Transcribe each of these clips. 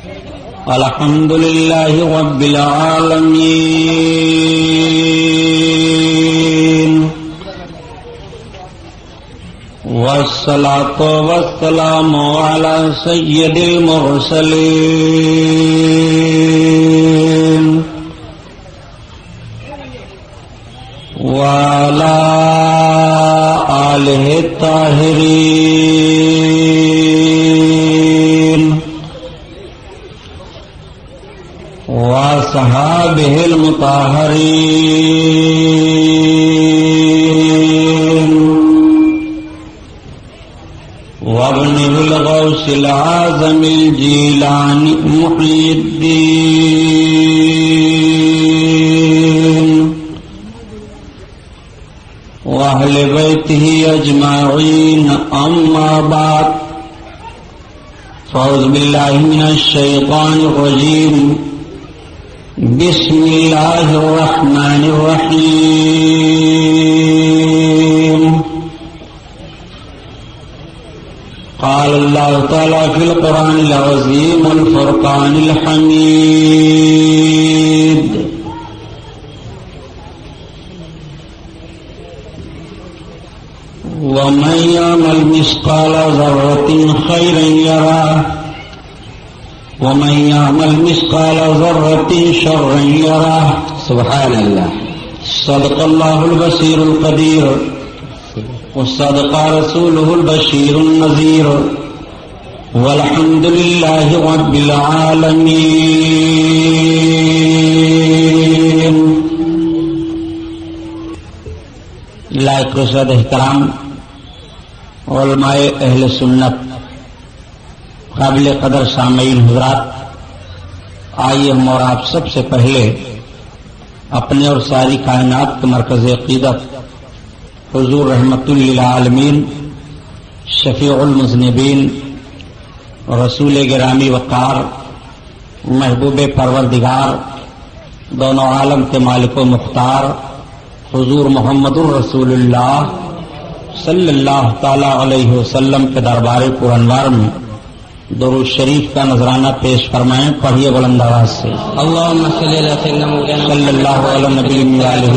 الحمد لله رب العالمين والصلاة والسلام على سيد المرسلين وعلى آله الطاهرين وصحابه المطهرين وابنه الغوث العظم الجيلاني محي الدين وأهل بيته أجمعين أما بعد فأعوذ بالله من الشيطان الرجيم بسم الله الرحمن الرحيم قال الله تعالى في القرآن العظيم والفرقان الحميد ومن يعمل مثقال ذرة خيرا يره ومن يعمل مثقال ذرة شرا يره سبحان الله صدق الله البصير القدير وصدق رسوله البشير النذير والحمد لله رب العالمين. لائق رشد احترام علماء اہل سنت، قابل قدر سامعین حضرات، آئیے ہم اور آپ سب سے پہلے اپنے اور ساری کائنات کے مرکز عقیدت حضور رحمت للعالمین، شفیع المذنبین، رسول گرامی وقار، محبوب پروردگار، دونوں عالم کے مالک و مختار حضور محمد الرسول اللہ صلی اللہ تعالی علیہ وسلم کے دربار پرانوار میں درود شریف کا نذرانہ پیش فرمائیں. پڑھیے بلند آواز سے. اللهم صل على سيدنا مولانا صلی اللہ علیہ نبی علیہ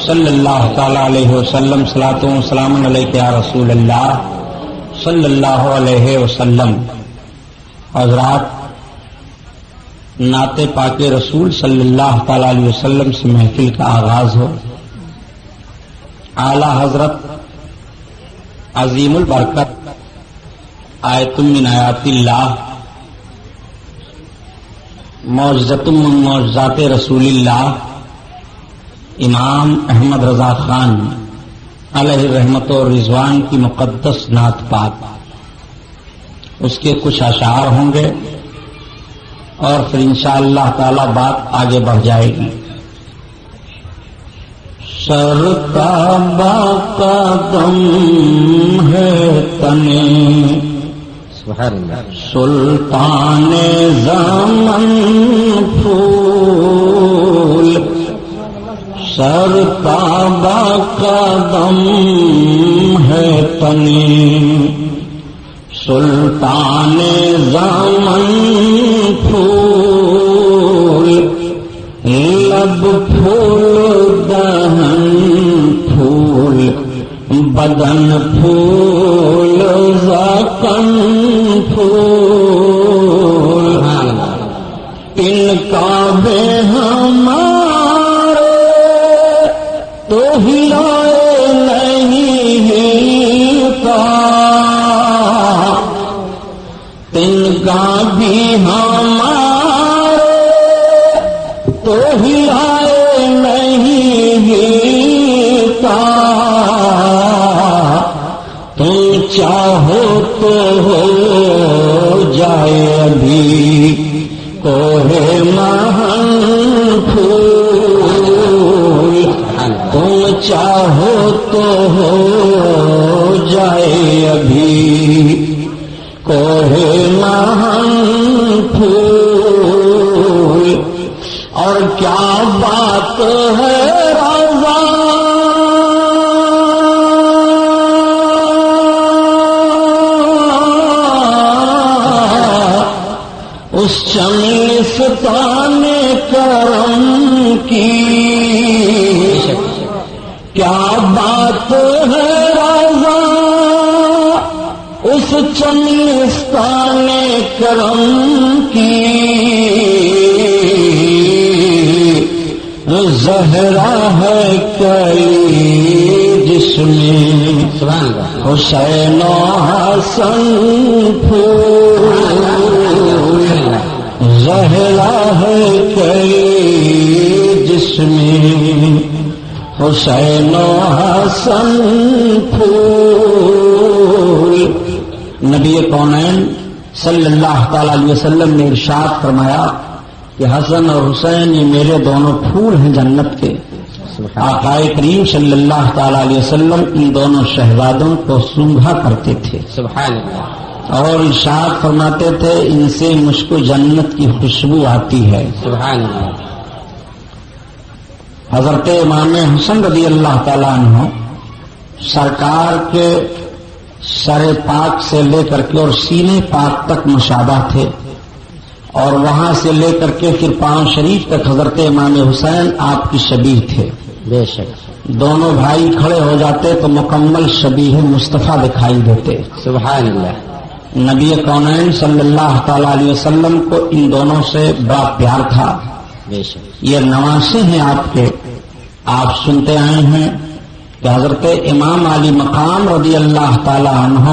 صلی اللہ تعالی علیہ وسلم. صلاۃ و سلام علیک یا رسول اللہ صلی اللہ علیہ وسلم. حضرات، نعت پاک رسول صلی اللہ تعالی علیہ وسلم سے محفل کا آغاز ہو. اعلی حضرت عظیم البرکت آیت من آیات اللہ، معجزۃ من معجزات رسول اللہ، امام احمد رضا خان علیہ رحمت و رضوان کی مقدس نعت پاک، اس کے کچھ اشعار ہوں گے اور پھر انشاءاللہ تعالی بات آگے بڑھ جائے گی. سرتابہ قدم ہے تنے سلطان زمن پھول، سرتابہ قدم ہے تنے سلطان زمن پھول، لب پھول دہن پھول بدن پھول ذقن پھول، ان کا بے ہمارے تو ہلائے نہیں ہلتا، ان کا بھی ہمارے تو ہلائے نہیں ہلتا، تم چاہو تو ہو جائے ابھی کوہ مہن پھول، تم چاہو تو ہو جائے ابھی کوہ مہن پھول، اور کیا بات ہے رضا اس چمنستان کرم کی کیا بات ہے رضا، اس چمنستان کرم کی زہرا ہے کلی جس میں حسین و حسن پھول، زہرا ہے کلی جس میں حسین و حسن پھول۔ نبی کونین صلی اللہ تعالی علیہ وسلم نے ارشاد فرمایا کہ حسن اور حسین یہ میرے دونوں پھول ہیں جنت کے۔ آقا کریم صلی اللہ تعالی علیہ وسلم ان دونوں شہزادوں کو سونگھا کرتے تھے، سبحان اللہ، اور ارشاد فرماتے تھے ان سے مجھ کو جنت کی خوشبو آتی ہے۔ سبحان اللہ۔ حضرت امام حسن رضی اللہ تعالیٰ عنہ سرکار کے سر پاک سے لے کر کے اور سینے پاک تک مشابہ تھے، اور وہاں سے لے کر کے پھر پاؤں شریف تک حضرت امام حسین آپ کی شبیہ تھے۔ بے شک دونوں بھائی کھڑے ہو جاتے تو مکمل شبیہ مصطفیٰ دکھائی دیتے۔ سبحان اللہ۔ نبی کونین صلی اللہ تعالی علیہ وسلم کو ان دونوں سے بڑا پیار تھا۔ بے شک یہ نواسے ہیں آپ کے، آپ سنتے آئے ہیں کہ حضرت امام علی مقام رضی اللہ تعالی عنہ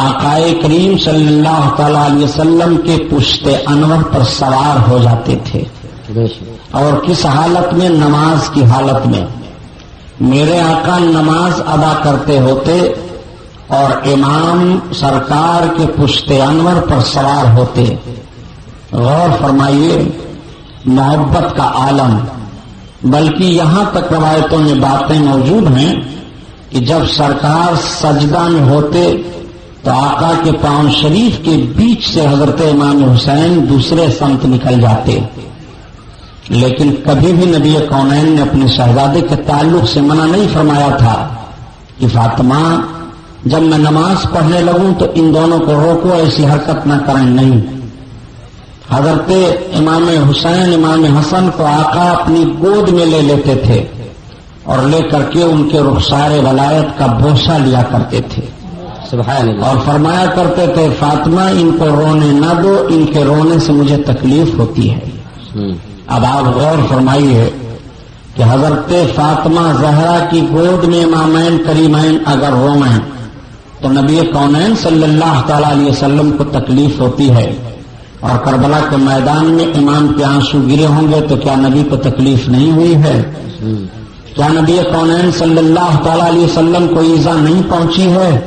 آقا کریم صلی اللہ تعالی علیہ وسلم کے پشت انور پر سوار ہو جاتے تھے، بے شک اور کس حالت میں؟ نماز کی حالت میں۔ میرے آقا نماز ادا کرتے ہوتے اور امام سرکار کے پشت انور پر سوار ہوتے۔ غور فرمائیے، محبت کا عالم۔ بلکہ یہاں تک روایتوں میں باتیں موجود ہیں کہ جب سرکار سجدہ میں ہوتے تو آقا کے پاؤں شریف کے بیچ سے حضرت امام حسین دوسرے سمت نکل جاتے، لیکن کبھی بھی نبی کونین نے اپنے شہزادے کے تعلق سے منع نہیں فرمایا تھا کہ فاطمہ جب میں نماز پڑھنے لگوں تو ان دونوں کو روکو، ایسی حرکت نہ کریں۔ نہیں، حضرت امام حسین امام حسن کو آقا اپنی گود میں لے لیتے تھے اور لے کر کے ان کے رخسار ولایت کا بوسہ لیا کرتے تھے، سبحان اللہ، اور فرمایا کرتے تھے فاطمہ ان کو رونے نہ دو، ان کے رونے سے مجھے تکلیف ہوتی ہے۔ اب آپ غور فرمائیے کہ حضرت فاطمہ زہرا کی گود میں امامین کریمین اگر روئیں تو نبی کونین صلی اللہ تعالی علیہ وسلم کو تکلیف ہوتی ہے، اور کربلا کے میدان میں امام کے آنسو گرے ہوں گے تو کیا نبی کو تکلیف نہیں ہوئی ہے؟ کیا نبی کونین صلی اللہ تعالی علیہ وسلم کو ایذا نہیں پہنچی ہے؟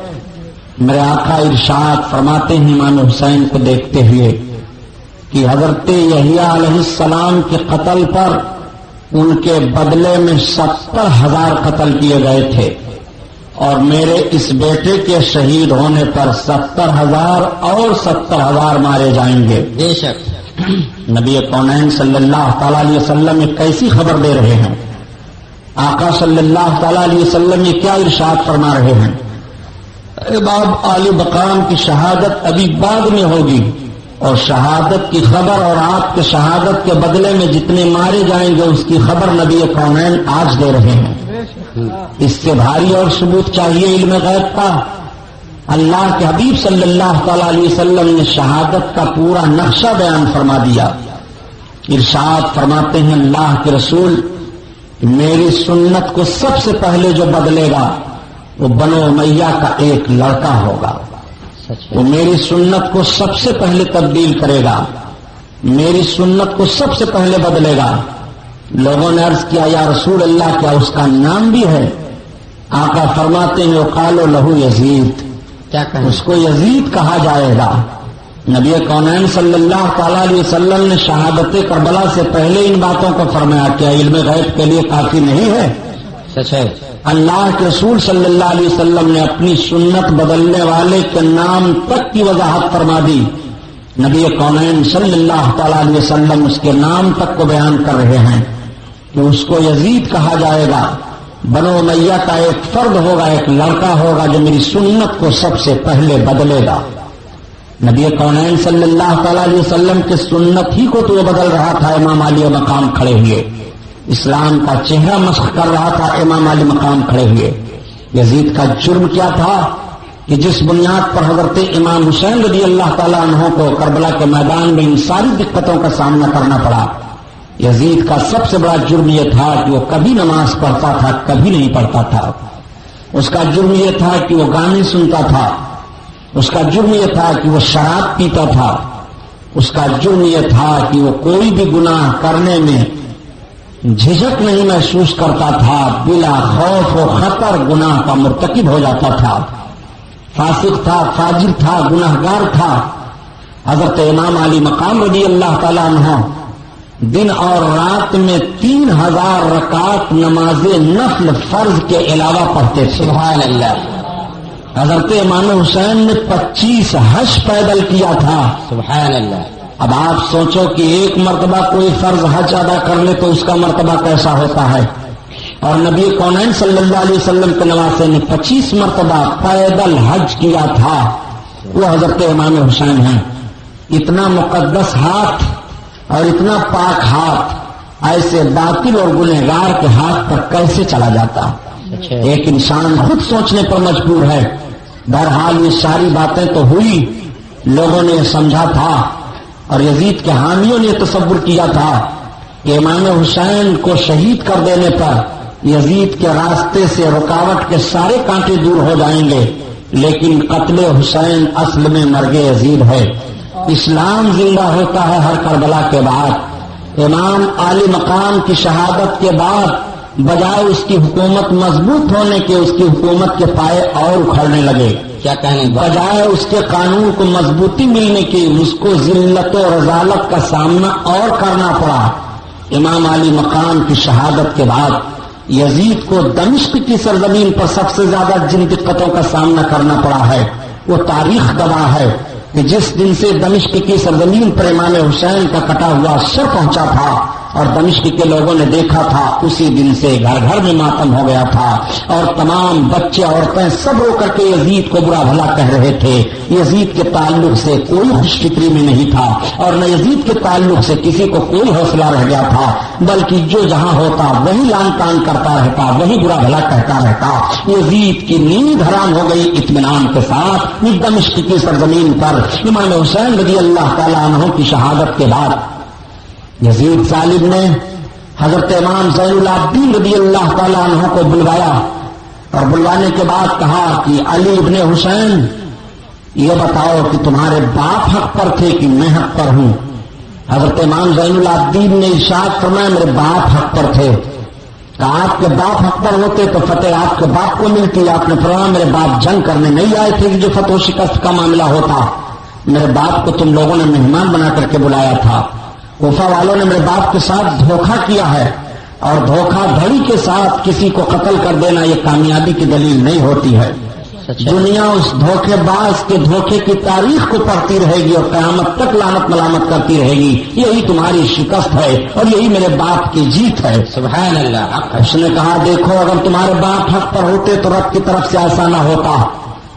میرے آقا ارشاد فرماتے ہیں امام حسین کو دیکھتے ہوئے کہ حضرت یحییٰ علیہ السلام کے قتل پر ان کے بدلے میں 70,000 قتل کیے گئے تھے، اور میرے اس بیٹے کے شہید ہونے پر 70,000 اور 70,000 مارے جائیں گے۔ بے شک نبی کونین صلی اللہ تعالی علیہ وسلم یہ کیسی خبر دے رہے ہیں؟ آقا صلی اللہ تعالی علیہ وسلم یہ کیا ارشاد فرما رہے ہیں؟ باب علی مقام کی شہادت ابھی بعد میں ہوگی، اور شہادت کی خبر اور آپ کے شہادت کے بدلے میں جتنے مارے جائیں گے اس کی خبر نبی کونین آج دے رہے ہیں۔ اس سے بھاری اور ثبوت چاہیے علم غیب کا؟ اللہ کے حبیب صلی اللہ تعالی علیہ وسلم نے شہادت کا پورا نقشہ بیان فرما دیا۔ ارشاد فرماتے ہیں اللہ کے رسول، میری سنت کو سب سے پہلے جو بدلے گا وہ بنو امیہ کا ایک لڑکا ہوگا، وہ میری سنت کو سب سے پہلے تبدیل کرے گا، میری سنت کو سب سے پہلے بدلے گا۔ لوگوں نے عرض کیا یا رسول اللہ کیا اس کا نام بھی ہے؟ آقا فرماتے ہیں وقالوا لہو یزید، کیا کہیں؟ اس کو یزید کہا جائے گا۔ نبی کونین صلی اللہ تعالی علیہ وسلم نے شہادت کربلا سے پہلے ان باتوں کو فرمایا، کیا علم غیب کے لیے کافی نہیں ہے؟ سچ ہے۔ اللہ کے رسول صلی اللہ علیہ وسلم نے اپنی سنت بدلنے والے کے نام تک کی وضاحت فرما دی۔ نبی کونین صلی اللہ تعالی علیہ وسلم اس کے نام تک کو بیان کر رہے ہیں کہ اس کو یزید کہا جائے گا، بنو امیہ کا ایک فرد ہوگا، ایک لڑکا ہوگا جو میری سنت کو سب سے پہلے بدلے گا۔ نبی کونین صلی اللہ تعالی علیہ وسلم کے سنت ہی کو تو وہ بدل رہا تھا امام علی مقام کھڑے ہوئے، اسلام کا چہرہ مسخ کر رہا تھا امام علی مقام کھڑے ہوئے۔ یزید کا جرم کیا تھا کہ جس بنیاد پر حضرت امام حسین رضی اللہ تعالیٰ عنہ کو کربلا کے میدان میں ان ساری دقتوں کا سامنا کرنا پڑا، یزید کا سب سے بڑا جرم یہ تھا کہ وہ کبھی نماز پڑھتا تھا، کبھی نہیں پڑھتا تھا۔ اس کا جرم یہ تھا کہ وہ گانے سنتا تھا، اس کا جرم یہ تھا کہ وہ شراب پیتا تھا، اس کا جرم یہ تھا کہ وہ کوئی بھی گناہ کرنے میں جھجک نہیں محسوس کرتا تھا، بلا خوف و خطر گناہ کا مرتکب ہو جاتا تھا، فاسق تھا، فاجر تھا، گناہگار تھا۔ حضرت امام علی مقام رضی اللہ تعالیٰ عنہ دن اور رات میں 3000 رکعت نماز نفل فرض کے علاوہ پڑھتے تھے۔ سبحان اللہ، حضرت امام حسین نے 25 حج پیدل کیا تھا۔ سبحان اللہ۔ اب آپ سوچو کہ ایک مرتبہ کوئی فرض حج ادا کر لے تو اس کا مرتبہ کیسا ہوتا ہے، اور نبی کونین صلی اللہ علیہ وسلم کے نواسے نے 25 مرتبہ پیدل حج کیا تھا، وہ حضرت امام حسین ہیں۔ اتنا مقدس ہاتھ اور اتنا پاک ہاتھ ایسے باطل اور گنہگار کے ہاتھ پر کیسے چلا جاتا؟ ایک انسان خود سوچنے پر مجبور ہے۔ بہرحال یہ ساری باتیں تو ہوئی، لوگوں نے یہ سمجھا تھا اور یزید کے حامیوں نے تصور کیا تھا کہ امام حسین کو شہید کر دینے پر یزید کے راستے سے رکاوٹ کے سارے کانٹے دور ہو جائیں گے، لیکن قتل حسین اصل میں مرگ یزید ہے۔ اسلام زندہ ہوتا ہے ہر کربلا کے بعد۔ امام علی مقام کی شہادت کے بعد بجائے اس کی حکومت مضبوط ہونے کے اس کی حکومت کے پائے اور اکھڑنے لگے۔ کیا کہنے بجائے اس کے قانون کو مضبوطی ملنے کی اس کو ذلت و رذالت کا سامنا اور کرنا پڑا۔ امام علی مقام کی شہادت کے بعد یزید کو دمشق کی سرزمین پر سب سے زیادہ جن دقتوں کا سامنا کرنا پڑا ہے وہ تاریخ گواہ ہے کہ جس دن سے دمشق کی سرزمین پر امام حسین کا کٹا ہوا سر پہنچا تھا اور دمشق کے لوگوں نے دیکھا تھا، اسی دن سے گھر گھر میں ماتم ہو گیا تھا، اور تمام بچے عورتیں سب رو کر کے یزید کو برا بھلا کہہ رہے تھے۔ یزید کے تعلق سے کوئی خوش فکری میں نہیں تھا، اور نہ یزید کے تعلق سے کسی کو کوئی حوصلہ رہ گیا تھا، بلکہ جو جہاں ہوتا وہی لان تان کرتا رہتا، وہی برا بھلا کہتا رہتا۔ یزید کی نیند حرام ہو گئی اطمینان کے ساتھ دمشق کی سرزمین پر امام حسین رضی اللہ تعالیٰ عنہ کی شہادت کے بعد یزید ظالم نے حضرت امام زین العابدین رضی اللہ تعالیٰ عنہ کو بلوایا، اور بلوانے کے بعد کہا کہ علی ابن حسین یہ بتاؤ کہ تمہارے باپ حق پر تھے کہ میں حق پر ہوں؟ حضرت امام زین العابدین نے ارشاد فرمایا میرے باپ حق پر تھے۔ کہا آپ کے باپ حق پر ہوتے تو فتح آپ کے باپ کو ملتی۔ آپ نے فرمایا میرے باپ جنگ کرنے نہیں آئے تھے کہ جو فتح و شکست کا معاملہ ہوتا، میرے باپ کو تم لوگوں نے مہمان بنا کر کے بلایا تھا۔ کوفہ والوں نے میرے باپ کے ساتھ دھوکہ کیا ہے، اور دھوکہ دھڑی کے ساتھ کسی کو قتل کر دینا یہ کامیابی کی دلیل نہیں ہوتی ہے۔ دنیا اس دھوکے باز کے دھوکے کی تاریخ کو پڑھتی رہے گی اور قیامت تک لعنت ملامت کرتی رہے گی، یہی تمہاری شکست ہے اور یہی میرے باپ کی جیت ہے۔ سبحان اللہ۔ اس نے کہا دیکھو اگر تمہارے باپ حق پر ہوتے تو رب کی طرف سے ایسا نہ ہوتا۔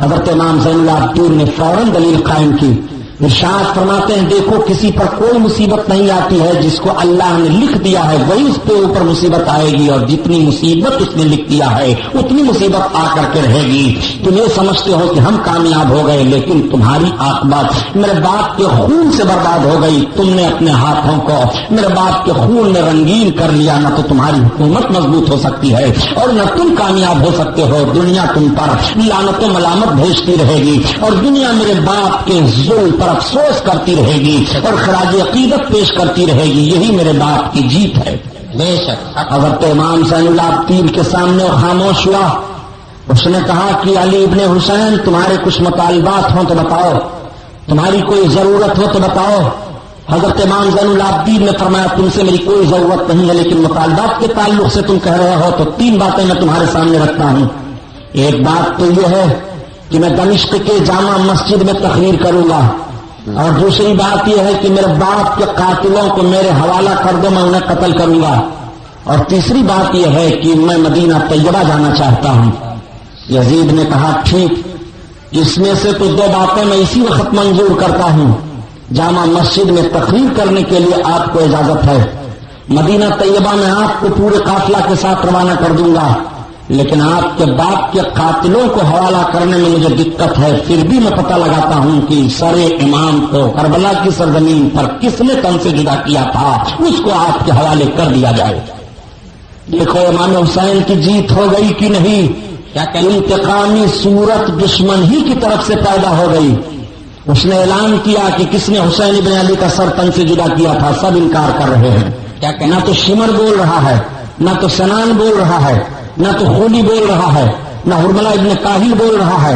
حضرت امام زین العابدین نے فوراً دلیل قائم کی، ارشاد فرماتے ہیں دیکھو کسی پر کوئی مصیبت نہیں آتی ہے، جس کو اللہ نے لکھ دیا ہے وہی اس پہ اوپر مصیبت آئے گی، اور جتنی مصیبت اس نے لکھ دیا ہے اتنی مصیبت آ کر کے رہے گی۔ تم یہ سمجھتے ہو کہ ہم کامیاب ہو گئے، لیکن تمہاری عاقبت میرے باپ کے خون سے برباد ہو گئی۔ تم نے اپنے ہاتھوں کو میرے باپ کے خون میں رنگین کر لیا، نہ تو تمہاری حکومت مضبوط ہو سکتی ہے اور نہ تم کامیاب ہو سکتے ہو۔ دنیا تم پر لعنت و ملامت بھیجتی رہے گی، اور دنیا میرے باپ کے ظلم پر افسوس کرتی رہے گی اور خراج عقیدت پیش کرتی رہے گی، یہی میرے باپ کی جیت ہے۔ بے شک حضرت امام زین العابدین کے سامنے خاموش ہوا۔ اس نے کہا کہ علی ابن حسین تمہارے کچھ مطالبات ہوں تو بتاؤ، تمہاری کوئی ضرورت ہو تو بتاؤ۔ حضرت امام زین العابدین نے فرمایا تم سے میری کوئی ضرورت نہیں ہے، لیکن مطالبات کے تعلق سے تم کہہ رہے ہو تو 3 باتیں میں تمہارے سامنے رکھتا ہوں۔ ایک بات تو یہ ہے کہ میں دمشق کے جامع مسجد میں تقریر کروں گا، اور دوسری بات یہ ہے کہ میرے باپ کے قاتلوں کو میرے حوالہ کر دو، میں انہیں قتل کروں گا، اور تیسری بات یہ ہے کہ میں مدینہ طیبہ جانا چاہتا ہوں۔ یزید نے کہا ٹھیک، اس میں سے تو 2 باتیں میں اسی وقت منظور کرتا ہوں. جامع مسجد میں تقریر کرنے کے لیے آپ کو اجازت ہے. مدینہ طیبہ میں آپ کو پورے قافلہ کے ساتھ روانہ کر دوں گا، لیکن آپ کے باپ کے قاتلوں کو حوالہ کرنے میں مجھے دقت ہے. پھر بھی میں پتہ لگاتا ہوں کہ سر امام کو کربلا کی سرزمین پر کس نے تن سے جدا کیا تھا، اس کو آپ کے حوالے کر دیا جائے. دیکھو امام حسین کی جیت ہو گئی کہ نہیں؟ کیا کہ انتقامی صورت دشمن ہی کی طرف سے پیدا ہو گئی. اس نے اعلان کیا کہ کس نے حسین ابن علی کا سر تن سے جدا کیا تھا. سب انکار کر رہے ہیں. کیا کہ نہ تو شمر بول رہا ہے، نہ تو سنان بول رہا ہے، نہ تو خولی بول رہا ہے، نہ حرملہ ابن کاہل بول رہا ہے،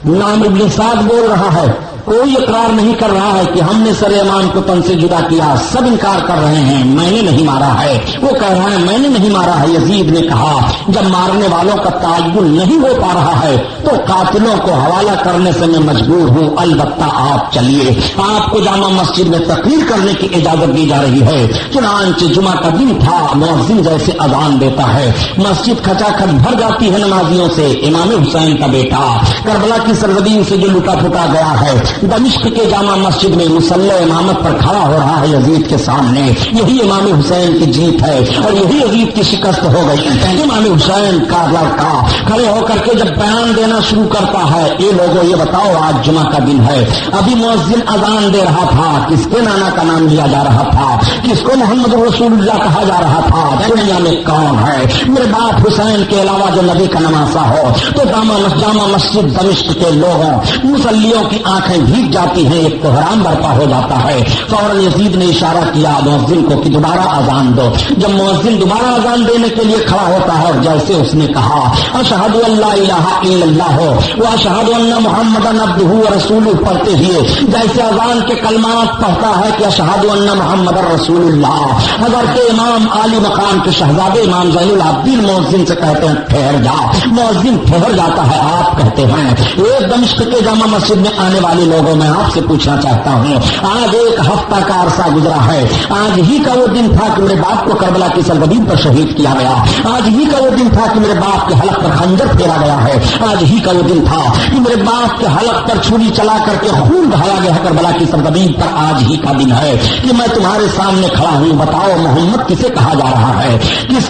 نہ عمرو ابن سعد بول رہا ہے. کوئی اقرار نہیں کر رہا ہے کہ ہم نے سر امام کو تن سے جدا کیا. سب انکار کر رہے ہیں میں نے نہیں مارا ہے. وہ کہہ رہا ہے میں نے نہیں مارا ہے. یزید نے کہا جب مارنے والوں کا تعین نہیں ہو پا رہا ہے تو قاتلوں کو حوالہ کرنے سے میں مجبور ہوں. البتہ آپ چلیے، آپ کو جامع مسجد میں تقریر کرنے کی اجازت دی جا رہی ہے. چنانچہ جمعہ کا دن تھا. مؤذن جیسے اذان دیتا ہے مسجد کھچا کھچ بھر جاتی ہے نمازیوں سے. امام حسین کا بیٹا کربلا کی سرزمین سے جو لٹا پھٹا گیا ہے دمشق کے جامع مسجد میں مصلی امامت پر کھڑا ہو رہا ہے یزید کے سامنے. یہی امام حسین کی جیت ہے اور یہی یزید کی شکست ہو گئی. امام حسین کا لڑکا کھڑے ہو کر کے جب بیان دینا شروع کرتا ہے، یہ لوگوں یہ بتاؤ آج جمعہ کا دن ہے، ابھی مؤذن اذان دے رہا تھا، کس کے نانا کا نام لیا جا رہا تھا، کس کو محمد رسول اللہ کہا جا رہا تھا، دنیا میں کون ہے میرے باپ حسین کے علاوہ جو نبی کا نواسا ہو. تو جامع مسجد دمشق کے لوگوں مصلیوں کی آنکھیں بھیگ جاتی ہیں، ایک کوہرام برپا ہو جاتا ہے. فوراً یزید نے اشارہ کیا مؤذن کو کہ دوبارہ اذان دو. جب مؤذن دوبارہ اذان دینے کے لیے کھڑا ہوتا ہے اور جیسے اس نے کہا اشہد ان لا الہ الا اللہ و اشہد ان محمدن عبدہ و رسولہ پڑھتے ہوئے جیسے اذان کے کلمات پڑھتا ہے کہ اشہد ان محمد رسول اللہ، حضرت امام عالی مقام کے شہزادے امام زین العابدین مؤذن سے کہتے ہیں ٹھہر جا. مؤذن ٹھہر جاتا ہے. آپ کہتے ہیں ایک دمشق کے جامع مسجد میں آنے والے لوگوں میں آپ سے پوچھنا چاہتا ہوں، آج 1 ہفتہ کا عرصہ گزرا ہے. آج ہی کا وہ دن تھا کہ میرے باپ کو کربلا کی سرزمین پر شہید کیا گیا. آج ہی کا وہ دن تھا کہ میرے باپ کے حلق پر خنجر پھیرا گیا ہے. آج ہی کا وہ دن تھا کہ میرے باپ کے حلق پر چھری چلا کر کے خون بہایا گیا ہے کربلا کی سرزمین پر. آج ہی کا دن ہے کہ میں تمہارے سامنے کھڑا ہوں. بتاؤ محمد کسے کہا جا رہا ہے، کس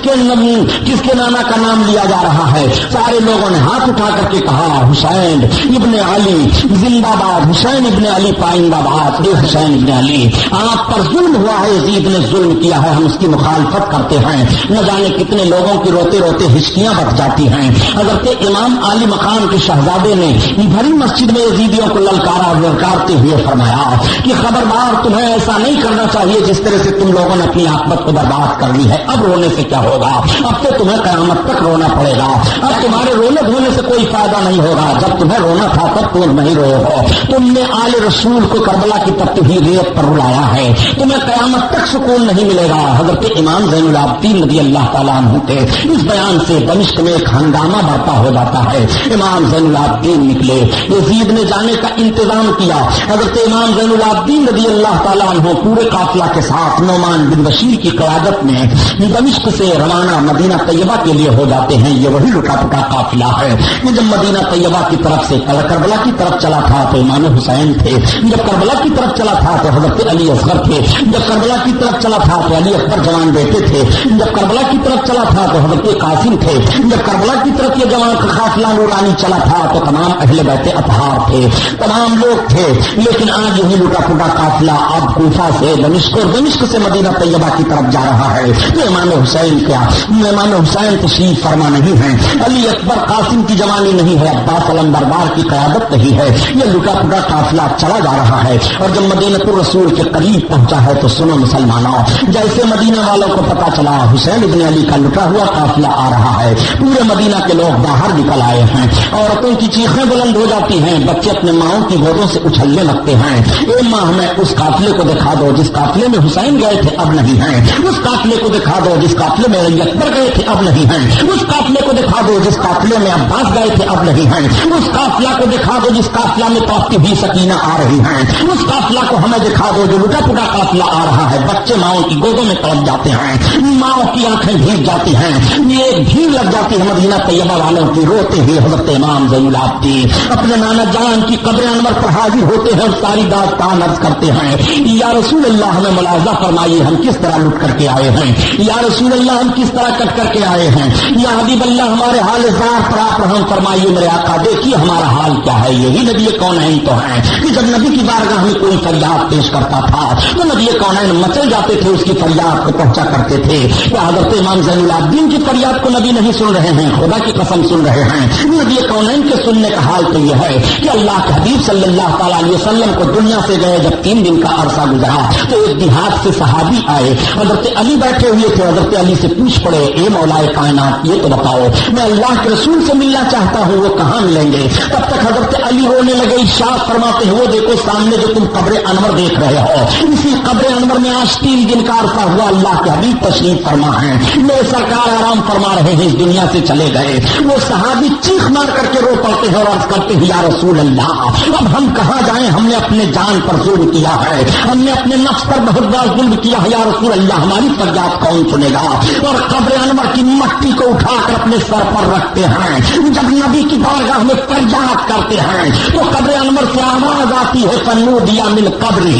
کے نانا کا نام لیا جا رہا ہے؟ سارے لوگوں نے ہاتھ اٹھا کر کے کہا حسین ابن علی زندہ باد، حسین ابن علی پائندہ باد. حسین ابن علی آپ پر ظلم ہوا ہے، یزید نے ظلم کیا ہے، ہم اس کی مخالفت کرتے ہیں. نہ جانے کتنے لوگوں کی روتے روتے ہچکیاں بچ جاتی ہیں. حضرت امام عالی مقام کے شہزادے نے بھری مسجد میں یزیدیوں کو للکارتے ہوئے فرمایا کہ خبردار تمہیں ایسا نہیں کرنا چاہیے جس طرح سے تم لوگوں نے اپنی عاقبت کو برباد کر لی ہے. اب رونے سے کیا ہوگا؟ اب تو تمہیں قیامت تک رونا پڑے گا. اب تمہارے رونے دھونے سے کوئی فائدہ نہیں ہوگا. جب تمہیں رونا تھا تب تم نہیں روئے ہو. تم نے آل رسول کو کربلا کی تپتی ہوئی ریت پر رلایا ہے. تمہیں قیامت تک سکون نہیں ملے گا. حضرت امام زین العابدین رضی اللہ تعالیٰ عنہ کے اس بیان سے دمشق میں ایک ہنگامہ برپا ہو جاتا ہے. امام زین العابدین نکلے، یزید نے جانے کا انتظام کیا. حضرت امام زین العابدین رضی اللہ تعالیٰ عنہ پورے قافلہ کے ساتھ نعمان بن بشیر کی قیادت میں دمشق سے روانہ مدینہ طیبہ کے لیے ہو جاتے ہیں. یہ وہی لٹا پٹا قافلہ ہے کہ جب مدینہ طیبہ کی طرف سے کربلا کی طرف چلا تھا تو امام حسین تھے، جب کربلا کی طرف چلا تھا تو حضرت علی اصغر تھے، جب کربلا کی طرف چلا تھا تو علی اکبر جوان بیٹے تھے، جب کربلا کی طرف چلا تھا تو حضرت قاسم تھے، جب کربلا کی طرف یہ جوان قافلہ نورانی چلا تھا تو تمام اہل بیت اطہار تھے، تمام لوگ تھے. لیکن آج یہی لٹا پٹا قافلہ اب کوفہ سے دمشق اور دمشق سے مدینہ طیبہ کی طرف جا رہا ہے. تو امام حسین کیا امام حسین تشریف فرما نہیں ہے، علی اکبر قاسم کی جوانی نہیں ہے، عباس علم دربار کی قیادت نہیں ہے. یہ لٹا پٹا قافلہ چلا جا رہا ہے. اور جب مدینہ الرسول کے قریب پہنچا ہے تو سنو مسلمانوں، جیسے مدینہ والوں کو پتا چلا حسین ابن علی کا لٹا ہوا قافلہ آ رہا ہے، پورے مدینہ کے لوگ باہر نکل آئے ہیں. عورتوں کی چیخیں بلند ہو جاتی ہیں، بچے اپنے ماؤں کی گودوں سے اچھلنے لگتے ہیں. اے ماں ہمیں اس قافلے کو دکھا دو جس قافلے میں حسین گئے تھے اب نہیں ہیں، اس قافلے کو دکھا دو جس قافلے میں علی اکبر گئے تھے اب نہیں ہیں، اس قافلے کو دکھا دو جس قافلے میں عباس گئے تھے اب نہیں ہیں، اس قافلہ کو دکھا دو جس قافلہ میں طاقتی بھی سکینہ آ رہی ہیں، اس قافلہ کو ہمیں دکھا دو جو لٹا پٹا قافلہ آ رہا ہے، بچے ماؤں کی گودوں میں تڑپ جاتے ہیں، ماؤں کی آنکھیں بھیگ جاتی ہیں، یہ بھیڑ لگ جاتی ہے مدینہ طیبہ والوں کی، روتے ہوئے حضرت امام زین العابدین اپنے نانا جان کی قبر انور پر حاضر ہوتے ہیں اور ساری داستان عرض کرتے ہیں، یا رسول اللہ ہمیں ملاحظہ فرمائیے ہم کس طرح لٹ کر کے آئے ہیں، یا رسول اللہ ہم کس طرح کٹ کر کے آئے ہیں، یا حبیب اللہ ہمارے حال زار پر آپ رحم فرمائیے میرے آقا دیکھیے ہمارا حال کیا ہے، یہی نبی کونین تو ہیں کہ جب نبی کی بارگاہ میں کوئی فریاد پیش کرتا تھا تو نبی کونین مچل جاتے تھے، اس کی فریاد کو پہنچا کرتے تھے، کہ حضرت امام زین العابدین کی فریاد کو نبی نہیں سن رہے ہیں، خدا کی قسم سن رہے ہیں، نبی کونین کے سننے کا حال تو یہ ہے کہ اللہ کے حبیب صلی اللہ تعالیٰ علیہ وسلم کو دنیا سے گئے جب 3 دن کا عرصہ گزرا تو ایک دیہات سے صحابی آئے، حضرت علی بیٹھے ہوئے تھے، حضرت علی سے پوچھ پڑے اے مولا کائنات یہ تو بتاؤ میں اللہ کے رسول سے ملنا چاہتا ہوں وہ کہاں ملیں گے؟ تب تک حضرت علی رونے لگے، ارشاد فرماتے ہیں وہ دیکھو سامنے جو تم قبر انور دیکھ رہے ہو، اسی قبر انور میں آج 3 دن کا عرصہ ہوا اللہ کے حبیب تشریف فرما ہے، میرے سرکار آرام فرما رہے ہیں، اس دنیا سے چلے گئے۔ وہ صحابی چیخ مار کر کے رو پڑتے ہیں اور عرض کرتے ہیں یا رسول اللہ اب ہم کہاں جائیں، ہم نے اپنے جان پر ظلم کیا ہے، ہم نے اپنے نفس پر بہت بڑا ظلم کیا ہے، یا رسول اللہ ہماری فریاد کون سنے گا؟ اور قبر انور کی مٹی کو اٹھا کر اپنے سر پر رکھتے ہیں، جب نبی کی بارگاہ میں فریاد کرتے ہیں تو قبر انور سے آواز آتی ہے فنودی من قبرہ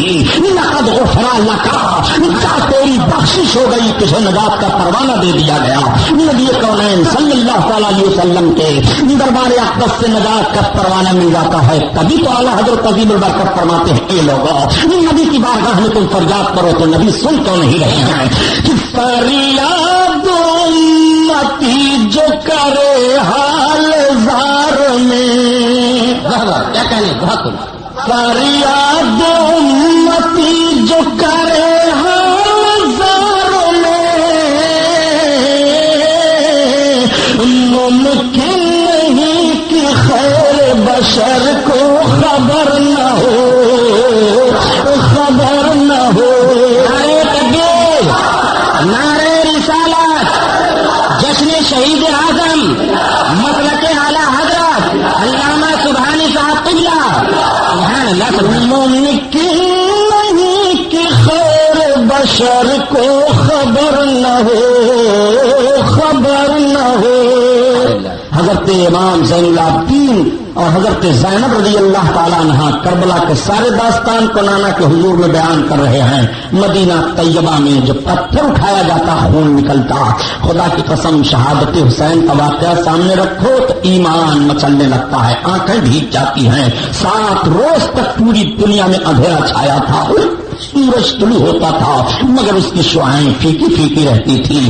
لقد غفر لک، کیا تیری بخشش ہو گئی، تجھے نجات کا پروانہ دے دیا گیا۔ نبی کونین صلی اللہ تعالیٰ علیہ وسلم کے دربار اقدس سے نجات کا پروانہ مل جاتا ہے، تبھی تو اعلیٰ حضرت عظیم البرکت فرماتے ہیں اے لوگوں نبی کی بارگاہ میں تم فریاد کرو تو نبی سن کیوں نہیں رہے ہیں کہ فریاد امتی جو کرے حال زار میں، کیا کہنے بہت فریاد امتی جو کرے حال زار میں، ممکن نہیں کہ خیر بشر کو خبر نہ ہو، خبر نہ ہو۔ نعرہ تکبیر، نعرہ رسالت، جشن شہید اعظم مسلک اعلیٰ حضرت علامہ سبحانی صاحب قبلہ، ممکن نہیں کہ خیر بشر کو خبر نہ ہو، خبر نہ ہو۔ حضرت امام زین العابدین اور حضرت زینب رضی اللہ تعالیٰ عنہ کربلا کے سارے داستان کو نانا کے حضور میں بیان کر رہے ہیں۔ مدینہ طیبہ میں جب پتھر اٹھایا جاتا خون نکلتا، خدا کی قسم شہادت حسین کا واقعہ سامنے رکھو تو ایمان مچلنے لگتا ہے، آنکھیں بھیگ جاتی ہیں۔ 7 روز تک پوری دنیا میں اندھیرا چھایا تھا، سورج طلوع ہوتا تھا مگر اس کی شعاعیں پھیکی پھیکی رہتی تھی،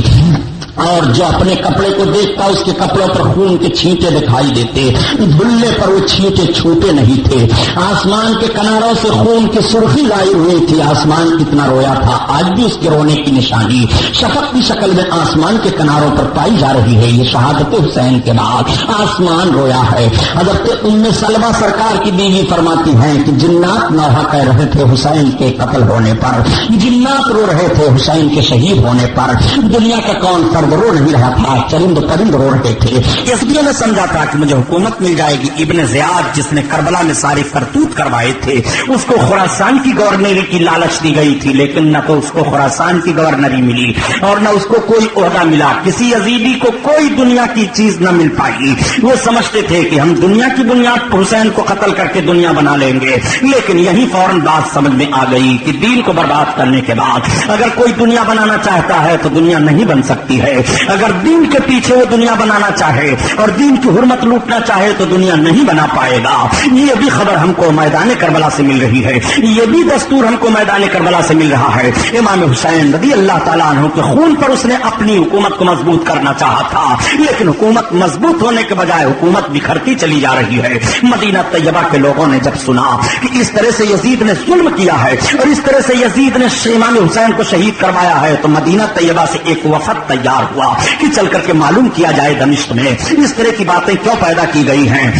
اور جو اپنے کپڑے کو دیکھتا اس کے کپڑوں پر خون کے چھینٹے دکھائی دیتے، دھلنے پر وہ چھینٹے چھوٹے نہیں تھے، آسمان کے کناروں سے خون کی سرخی ظاہر ہوئی تھی، آسمان کتنا رویا تھا، آج بھی اس کے رونے کی نشانی شفق کی شکل میں آسمان کے کناروں پر پائی جا رہی ہے۔ یہ شہادت حسین کے بعد آسمان رویا ہے۔ حضرت ام سلمہ سرکار کی بیوی فرماتی ہیں کہ جنات نوحہ کہہ رہے تھے حسین کے قتل ہونے پر، جنات رو رہے تھے حسین کے شہید ہونے پر، دنیا کا کون فرد رو نہیں رہا تھا، چرند پرند رو رہے تھے۔ اس لیے میں سمجھا تھا کہ مجھے حکومت مل جائے گی۔ ابن زیاد جس نے کربلا میں ساری کرتوت کروائے تھے اس کو خراسان کی گورنری کی لالچ دی گئی تھی، لیکن نہ تو اس کو خراسان کی گورنری ملی اور نہ اس کو کوئی عہدہ ملا، کسی یزیدی کو کوئی دنیا کی چیز نہ مل پائی۔ وہ سمجھتے تھے کہ ہم دنیا کی بنیاد پر حسین کو قتل کر کے دنیا بنا لیں گے، لیکن یہی فوراً بات سمجھ میں آ گئی کہ دین کو برباد کرنے کے بعد اگر کوئی دنیا بنانا چاہتا ہے تو دنیا نہیں بن سکتی ہے، اگر دین کے پیچھے وہ دنیا بنانا چاہے اور دین کی حرمت لوٹنا چاہے تو دنیا نہیں بنا پائے گا۔ یہ بھی خبر ہم کو میدان کربلا سے مل رہی ہے، یہ بھی دستور ہم کو میدان کربلا سے مل رہا ہے۔ امام حسین رضی اللہ تعالیٰ عنہ کے خون پر اس نے اپنی حکومت کو مضبوط کرنا چاہا تھا، لیکن حکومت مضبوط ہونے کے بجائے حکومت بکھرتی چلی جا رہی ہے۔ مدینہ طیبہ کے لوگوں نے جب سنا کہ اس طرح سے یزید نے ظلم کیا ہے اور اس طرح سے یزید نے امام حسین کو شہید کروایا ہے تو مدینہ طیبہ سے ایک وفد تیار ہوا کہ چل کر کے معلوم کیا جائے دمشق میں اس طرح کی باتیں کیوں پیدا کی گئی ہیں۔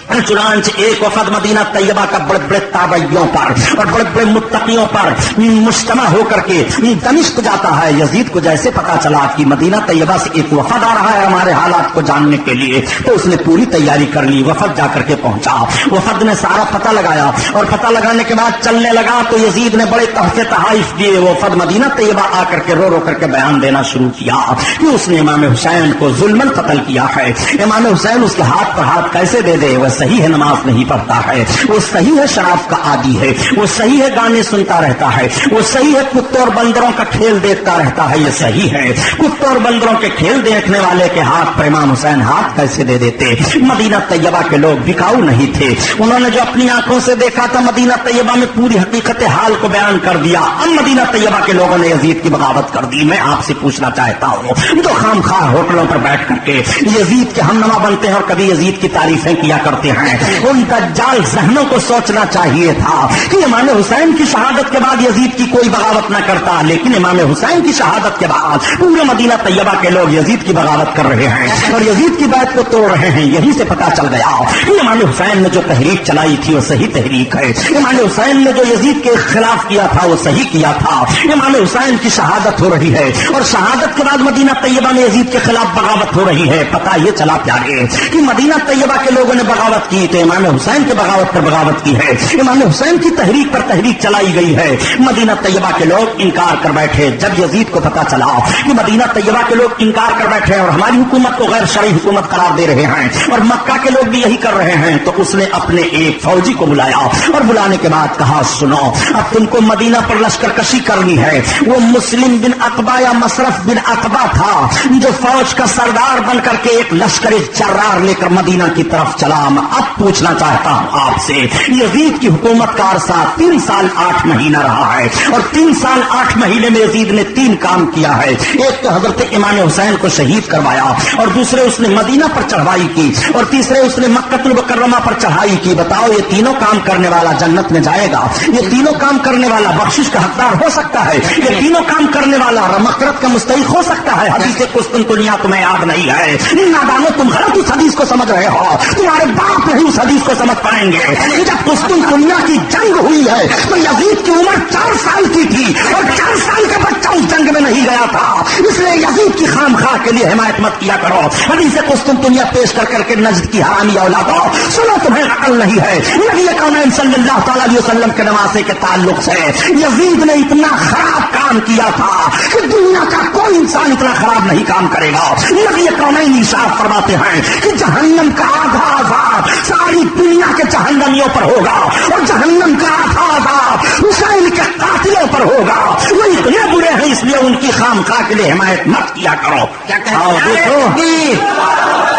چنانچہ ایک وفد مدینہ طیبہ کا بڑے بڑے تابعیوں پر اور بڑے بڑے متقیوں پر مجتمع ہو کر کے دمشق جاتا ہے. یزید کو جیسے پتا چلا کہ مدینہ طیبہ سے ایک وفد آ رہا ہے ہمارے حالات کو جاننے کے لیے, تو اس نے پوری تیاری کر لی. وفد جا کر کے پہنچا, وفد نے سارا پتہ لگایا اور پتہ لگانے کے بعد چلنے لگا تو یزید نے بڑے تحفے تحائف دیے. وفد مدینہ طیبہ آ کر کے رو رو کر کے بیان دینا شروع کیا کہ اس نے امام حسین کو ظلماً قتل کیا ہے. امام حسین اس کے ہاتھ پر ہاتھ کیسے دے دے؟ وہ صحیح ہے نماز نہیں پڑھتا ہے, وہ صحیح ہے شراب کا عادی ہے, وہ صحیح ہے گانے سنتا رہتا ہے, وہ صحیح ہے کتوں اور بندروں کا کھیل دیکھتا رہتا ہے. یہ صحیح ہے کتوں اور بندروں کے کھیل دیکھنے والے کے ہاتھ پر امام حسین ہاتھ کیسے دے دیتے؟ مدینہ طیبہ کے لوگ بکاؤ نہیں تھے, انہوں نے جو اپنی آنکھوں سے دیکھا تھا مدینہ طیبہ میں پوری حقیقت حال کو بیان کر دیا. اب مدینہ طیبہ کے لوگوں نے یزید کی بغاوت کر دی. میں آپ سے پوچھنا چاہتا ہوں جو خام خواہ ہوٹلوں پر بیٹھ کر کے یزید کے ہمنما بنتے ہیں اور کبھی یزید کی تعریفیں کیا کرتے ہیں, ان دجال ذہنوں کو سوچنا چاہیے تھا کہ امام حسین کی شہادت کے بعد یزید کی کوئی بغاوت نہ کرتا, لیکن امام حسین کی شہادت کے بعد پورے مدینہ طیبہ کے لوگ یزید کی بغاوت کر رہے ہیں اور یزید کی بیعت کو توڑ رہے ہیں. یہی سے پتا چل گیا کہ امام حسین نے جو تحریک چلائی تھی وہ صحیح تحریک ہے. امام حسین نے جو یزید کے خلاف کیا تھا وہ صحیح کیا تھا. امام حسین کی شہادت ہو رہی ہے اور شہادت کے بعد مدینہ طیبہ میں یزید کے خلاف بغاوت ہو رہی ہے. پتا یہ چلا پیارے کہ مدینہ طیبہ کے لوگوں نے بغاوت کی تو امام حسین کے بغاوت پر بغاوت کی ہے, امام حسین کی تحریک پر تحریک چلائی گئی ہے. مدینہ طیبہ کے لوگ انکار کر بیٹھے. جب یزید کو پتا چلا کہ مدینہ طیبہ کے لوگ انکار کر بیٹھے اور ہماری حکومت کو غیر شرعی حکومت قرار دے رہے ہیں اور مکہ کے لوگ بھی یہی کر رہے ہیں, تو اس نے اپنے ایک فوجی کو بلایا اور بلانے کے بعد کہا سنو اب تم کو مدینہ پر لشکر کشی کرنی ہے. وہ مسلم بن عقبہ یا مصرف بن عقبہ تھا جو فوج کا سردار بن کر کے ایک لشکر جرار لے کر مدینہ کی طرف چلا. میں اب پوچھنا چاہتا ہوں آپ سے, یزید کی حکومت کا عرصہ 3 سال 8 مہینہ رہا ہے اور 3 سال 8 مہینے میں یزید نے 3 کام کیا ہے. ایک تو حضرت امام حسین کو شہید کروایا اور دوسرے اس نے مدینہ پر چڑھائی کی اور تیسرے اس نے مکہ المکرمہ پر چڑھائی کی. بتاؤ یہ تینوں کام کرنے والا جنت میں جائے گا؟ یہ تینوں کام کرنے والا بخشش کا حقدار ہو سکتا ہے؟ یہ تینوں کام کرنے والا مغفرت کا مستحق ہو سکتا ہے؟ حدیث قسطنطنیہ تمہیں یاد نہیں ہے؟ نادانو تم غلط اس حدیث کو سمجھ رہے ہو, تمہارے باپ نہیں اس حدیث کو سمجھ پائیں گے. جب قسطنطنیہ کی جنگ ہوئی ہے تو یزید کی عمر 4 سال کی تھی اور 4 سال کا بچہ اس جنگ میں نہیں گیا تھا. اس لیے یزید کی خام خواہ کے لیے حمایت مت کیا کرو. حدیث قسطنطنیہ پیش کر کے نجد کی حرامی اولادوں سنو, تمہیں عقل نہیں ہے. نبی کونین صلی اللہ تعالی علیہ وسلم کے نواسے کے تعلق سے یزید نے اتنا خراب کام کیا تھا کہ دنیا کا کوئی انسان اتنا خراب نہیں کام کرے گا. نبی کونین ارشاد فرماتے ہیں کہ جہنم کا آدھا عذاب ساری دنیا کے جہنمیوں پر ہوگا اور جہنم کا آدھا عذاب حسین کے قاتلوں پر ہوگا. وہ اتنے برے ہیں اس لیے ان کی خام خواہ کے لیے حمایت مت کیا کرو. کیا کہتے ہیں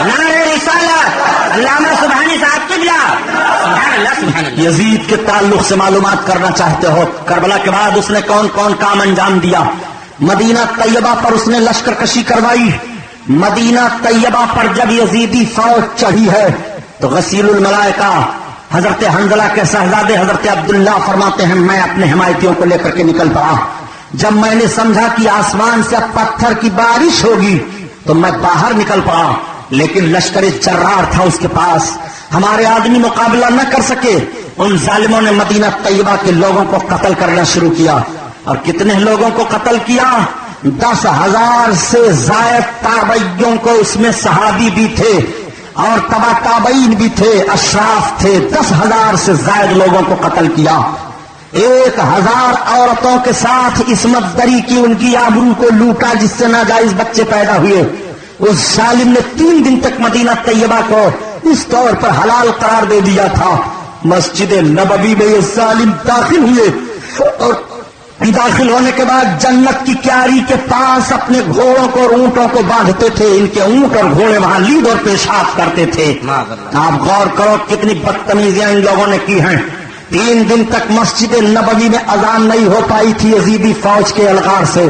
نعرہ رسالت علامہ سبحانی صاحب کی بلا سبحان اللہ سبحان اللہ. یزید کے تعلق سے معلومات کرنا چاہتے ہو؟ کربلا کے بعد اس نے کون کون کام انجام دیا؟ مدینہ طیبہ پر اس نے لشکر کشی کروائی. مدینہ طیبہ پر جب یزیدی فوج چڑھی ہے تو غسیل الملائکہ حضرت حنظلہ کے شہزادے حضرت عبداللہ فرماتے ہیں میں اپنے حمایتیوں کو لے کر کے نکل پڑا. جب میں نے سمجھا کہ آسمان سے اب پتھر کی بارش ہوگی تو میں باہر نکل پڑا, لیکن لشکر جرار تھا اس کے پاس, ہمارے آدمی مقابلہ نہ کر سکے. ان ظالموں نے مدینہ طیبہ کے لوگوں کو قتل کرنا شروع کیا. اور کتنے لوگوں کو قتل کیا؟ 10,000 سے زائد تابعیوں کو, اس میں صحابی بھی تھے اور تبع تابعین بھی تھے, اشراف تھے. 10,000 سے زائد لوگوں کو قتل کیا. 1,000 عورتوں کے ساتھ عصمت دری کی, ان کی آبرو کو لوٹا جس سے ناجائز بچے پیدا ہوئے. اس ظالم نے 3 دن تک مدینہ طیبہ کو اس طور پر حلال قرار دے دیا تھا. مسجد نبوی میں یہ ظالم داخل ہوئے اور داخل ہونے کے بعد جنت کی کیاری کے پاس اپنے گھوڑوں کو اور اونٹوں کو باندھتے تھے. ان کے اونٹ اور گھوڑے وہاں لید اور پیشاب کرتے تھے. آپ غور کرو کتنی بدتمیزیاں ان لوگوں نے کی ہیں. 3 دن تک مسجد نبوی میں اذان نہیں ہو پائی تھی یزیدی فوج کے الغار سے.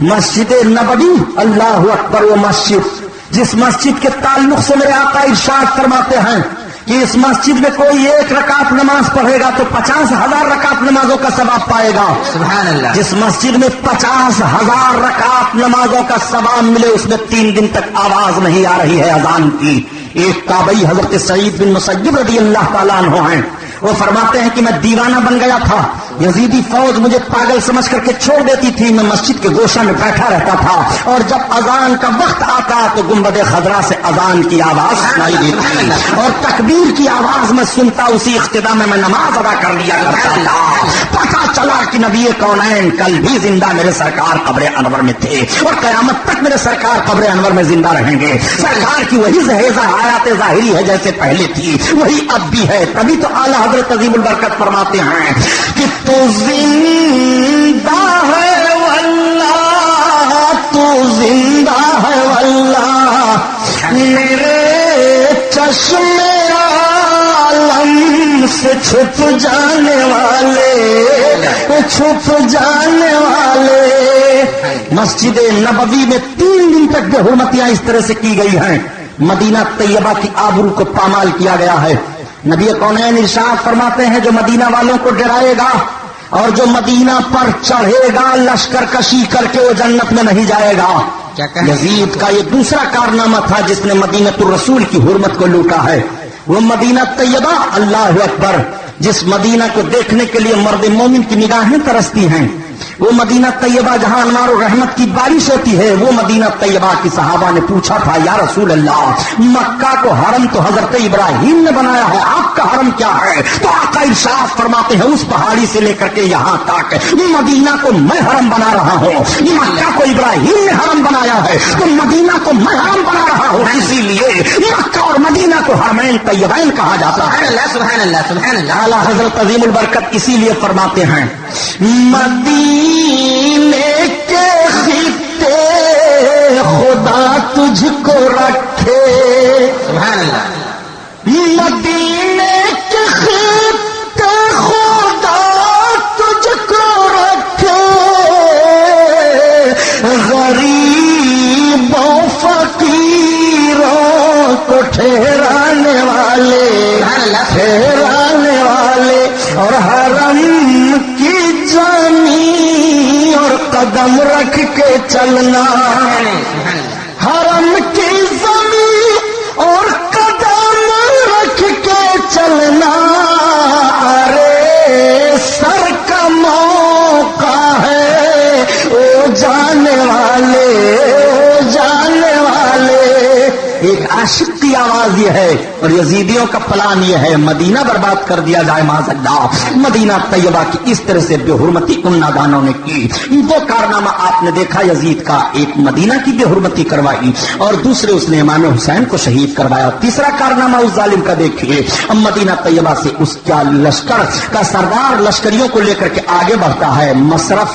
مسجد نبوی اللہ اکبر, وہ مسجد جس مسجد کے تعلق سے میرے آقا ارشاد فرماتے ہیں کہ اس مسجد میں کوئی 1 رکعت نماز پڑھے گا تو 50,000 رکعت نمازوں کا ثواب پائے گا. سبحان اللہ. جس مسجد میں 50,000 رکعت نمازوں کا ثواب ملے اس میں 3 دن تک آواز نہیں آ رہی ہے اذان کی. ایک تابعی حضرت سعید بن مسیب رضی اللہ تعالیٰ عنہ ہیں، وہ فرماتے ہیں کہ میں دیوانہ بن گیا تھا، یزیدی فوج مجھے پاگل سمجھ کر کے چھوڑ دیتی تھی، میں مسجد کے گوشہ میں بیٹھا رہتا تھا، اور جب اذان کا وقت آتا تو گنبد خضرا سے اذان کی آواز سنائی دیتی اور تکبیر کی آواز میں سنتا، اسی اقتدا میں نماز ادا کر لیا کرتا تھا۔ پتا چلا کہ نبی کونین کل بھی زندہ میرے سرکار قبر انور میں تھے، اور قیامت تک میرے سرکار قبر انور میں زندہ رہیں گے۔ سرکار کی وہی زہیزہ حیات ظاہری ہے جیسے پہلے تھی، وہی اب بھی ہے۔ تبھی تو اعلیٰ حضرت عظیم البرکت فرماتے ہیں کہ تو زندہ ہے واللہ، تو زندہ ہے واللہ، میرے چشم عالم سے چھپ جانے والے، چھپ جانے والے۔ مسجد نبوی میں 3 دن تک بے حرمتیاں اس طرح سے کی گئی ہیں، مدینہ طیبہ کی آبرو کو پامال کیا گیا ہے۔ نبی کونین ارشاد فرماتے ہیں جو مدینہ والوں کو ڈرائے گا اور جو مدینہ پر چڑھے گا لشکر کشی کر کے وہ جنت میں نہیں جائے گا۔ یزید کا یہ دوسرا کارنامہ تھا جس نے مدینہ الرسول کی حرمت کو لوٹا ہے، وہ مدینہ طیبہ، اللہ اکبر، جس مدینہ کو دیکھنے کے لیے مرد مومن کی نگاہیں ترستی ہیں، وہ مدینہ طیبہ جہاں انوار و رحمت کی بارش ہوتی ہے، وہ مدینہ طیبہ کی صحابہ نے پوچھا تھا یا رسول اللہ، مکہ کو حرم تو حضرت ابراہیم نے بنایا ہے، آپ کا حرم کیا ہے؟ تو آقا ارشاد فرماتے ہیں اس پہاڑی سے لے کر کے یہاں تک مدینہ کو میں حرم بنا رہا ہوں، مکہ کو ابراہیم نے حرم بنایا ہے تو مدینہ کو میں حرم بنا رہا ہوں، اسی لیے مکہ اور مدینہ کو حرمین طیبین کہا جاتا ہے۔ سبحان اللہ سبحان اللہ۔ اعلیٰ حضرت عظیم البرکت اسی لیے فرماتے ہیں مدینے کے خطے خدا تجھ کو رکھے، سبحان اللہ۔ مدینے کے خطے خدا تجھ کو رکھے، غریبوں فقیروں کو ٹھہرانے والے، ٹھہرانے والے، اور حرم کی جانی اور قدم رکھ کے چلنا، حرم کی زمین اور قدم رکھ کے چلنا، ارے سر کا موقع ہے او جانے والے، او جانے والے۔ ایک عاشق کی آواز یہ ہے اور یزیدیوں کا پلان یہ ہے مدینہ برباد کر دیا جائے معاذ اللہ۔ مدینہ طیبہ کی اس طرح سے بے حرمتی ان نادانوں نے کی۔ دو کارنامہ آپ نے دیکھا یزید کا، ایک مدینہ کی بے حرمتی کروائی اور دوسرے اس نے امام حسین کو شہید کروایا۔ تیسرا کارنامہ اس ظالم کا دیکھیے، مدینہ طیبہ سے اس کا لشکر کا سردار لشکریوں کو لے کر کے آگے بڑھتا ہے، مصرف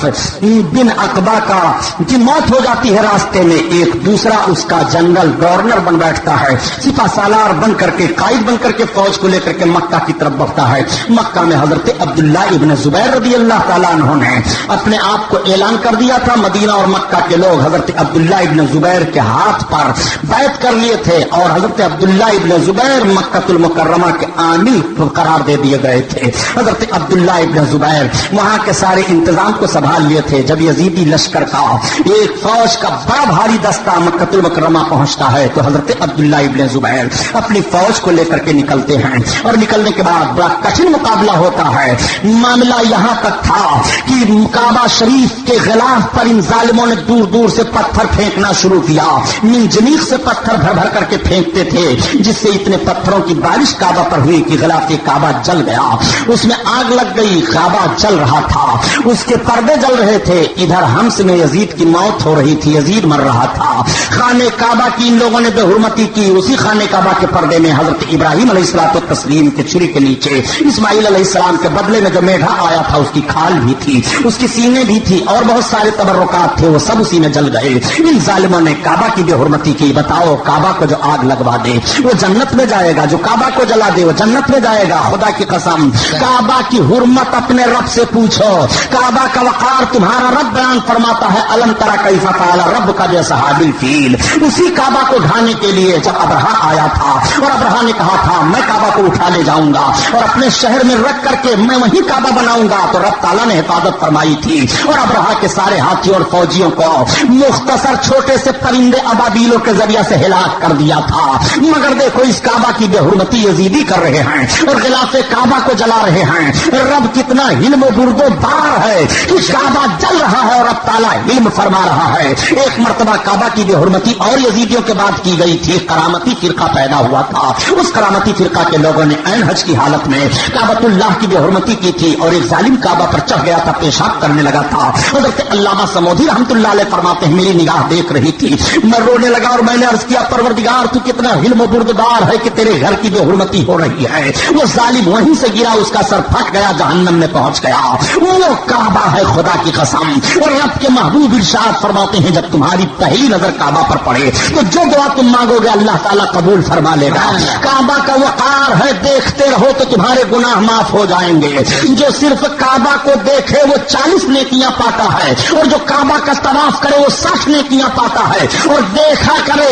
بن عقبہ کا کی موت ہو جاتی ہے راستے میں، ایک دوسرا اس کا جنرل گورنر بن بیٹھتا ہے، سپہ سالار بن کر کے، قائد بن کر کے فوج کو لے کر کے مکہ کی طرف بڑھتا ہے۔ مکہ میں حضرت عبداللہ ابن زبیر رضی اللہ تعالیٰ عنہ نے اپنے آپ کو اعلان کر دیا تھا، مدینہ اور مکہ کے لوگ حضرت عبداللہ ابن زبیر کے ہاتھ پر بیعت کر لیے تھے اور حضرت عبداللہ ابن زبیر مکہ المکرمہ کے عامل قرار دے دیے گئے تھے۔ حضرت عبداللہ ابن زبیر وہاں کے سارے انتظام کو سنبھال لیے تھے۔ جب یزیدی لشکر کا ایک فوج کا بڑا بھاری دستہ مکہ المکرمہ پہنچتا ہے تو حضرت عبداللہ ابن زبیر اپنی فوج کو لے کر کے نکلتے ہیں اور نکلنے کے بعد بڑا کٹھن مقابلہ ہوتا ہے۔ معاملہ یہاں تک تھا کہ کعبہ شریف کے غلاف پر ان ظالموں نے دور دور سے پتھر پھینکنا شروع کیا، منجنیق سے پتھر بھر بھر کر کے پھینکتے تھے، جس سے اتنے پتھروں کی بارش کعبہ پر ہوئی کہ غلاف کعبہ جل گیا، اس میں آگ لگ گئی، کعبہ جل رہا تھا، اس کے پردے جل رہے تھے، ادھر حمص میں یزید کی موت ہو رہی تھی، یزید مر رہا تھا۔ خانہ کعبہ کی ان لوگوں نے بے حرمتی کی، اسی خانہ کعبہ کے پردے میں حضرت ابراہیم علیہ الصلوۃ والتسلیم کے چھری کے نیچے اسماعیل علیہ السلام کے بدلے میں جو میڈھا آیا تھا اس کی کھال بھی تھی، اس کی سینے بھی تھی اور بہت سارے تبرکات تھے، وہ سب اسی میں جل گئے۔ ان ظالموں نے کعبہ کی بے حرمتی کی۔ بتاؤ کعبہ کو جو آگ لگوا دے وہ جنت میں جائے گا، جو کعبہ کو جلا دے وہ جنت میں جائے گا۔ خدا کی قسم، کعبہ کی حرمت اپنے رب سے پوچھو، کعبہ کا وقار تمہارا رب بیان فرماتا ہے، الم تری کیف فعل ربک بصحاب الفیل. اسی کعبہ کو ڈھانے کے لیے جب ابرہہ آیا تھا اور ابرہہ نے کہا تھا میں کعبہ کو اٹھا لے جاؤں گا اور اپنے شہر میں رکھ کر کے میں وہیں کعبہ بناؤں گا, تو رب تعالیٰ نے حفاظت فرمائی تھی اور ابرہہ کے سارے ہاتھیوں اور فوجیوں کو مختصر چھوٹے سے پرندے ابابیلوں کے ذریعے سے ہلاک کر دیا تھا. مگر دیکھو اس کعبہ کی بے حرمتی یزیدی کر رہے ہیں اور غلاف کعبہ کو جلا رہے ہیں. رب کتنا علم و بردبار ہے کہ کعبہ جل رہا ہے اور اب تعالیٰ علم فرما رہا ہے. ایک مرتبہ کعبہ کی بے حرمتی اور یزیدیوں کے بعد کی گئی تھی. کرامتی فرقہ پیدا ہوا تھا. اس کرامتی فرقہ کے لوگوں نے عین حج کی حالت میں کعبۃ اللہ کی بے حرمتی کی تھی اور ایک ظالم کعبہ پر چڑھ گیا تھا, پیشاب کرنے لگا تھا. حضرت علامہ سمودی رحمۃ اللہ علیہ فرماتے ہیں میری نگاہ دیکھ رہی تھی, میں رونے لگا اور میں نے عرض کیا پروردگار تو کتنا علم و بردبار ہے کہ تیرے گھر کی بے حرمتی ہو رہی ہے. وہ ظالم وہیں سے گرا, اس کا سر پھٹ گیا, جہنم میں پہنچ گیا. وہ کعبہ ہے خدا کی قسم. اور رب کے محبوب ارشاد فرماتے ہیں جب تمہاری پہلی نظر کعبہ پر پڑے تو جو دعا تم مانگو گے اللہ تعالیٰ قبول فرما لے گا. کعبہ کا وقار ہے, دیکھتے رہو تو تمہارے گناہ معاف ہو جائیں گے. جو صرف کعبہ کو دیکھے وہ 40 نیکیاں پاتا ہے اور جو کعبہ کا طواف کرے وہ 60 نیکیاں پاتا ہے. اور دیکھا کرے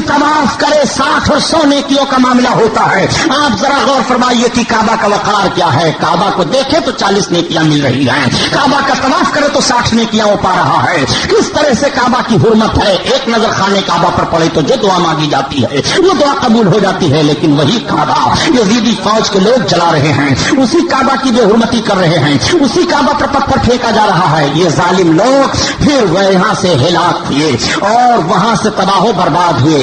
طواف کرے 60 اور 100 نیکیوں کا معاملہ ہوتا ہے. آپ ذرا غور فرمائیے کہ کعبہ کا وقار کیا ہے. کعبہ کو دیکھے تو 40 نیکیاں مل رہی ہیں, کعبہ کا طواف کرے تو 60 نیکیاں وہ پا رہا ہے. کس طرح سے کعبہ کی حرمت ہے. ایک نظر خانے کعبہ پر پڑے تو جو دعا مانگی جاتی ہے وہ دعا قبول ہو جاتی ہے. لیکن وہی کعبہ یزیدی فوج کے لوگ جلا رہے ہیں, اسی کعبہ کی بے حرمتی کر رہے ہیں, اسی کعبہ پر پتھر پھینکا جا رہا ہے. یہ ظالم لوگ پھر وہ یہاں سے ہلاک ہوئے اور وہاں سے تباہ و برباد ہوئے.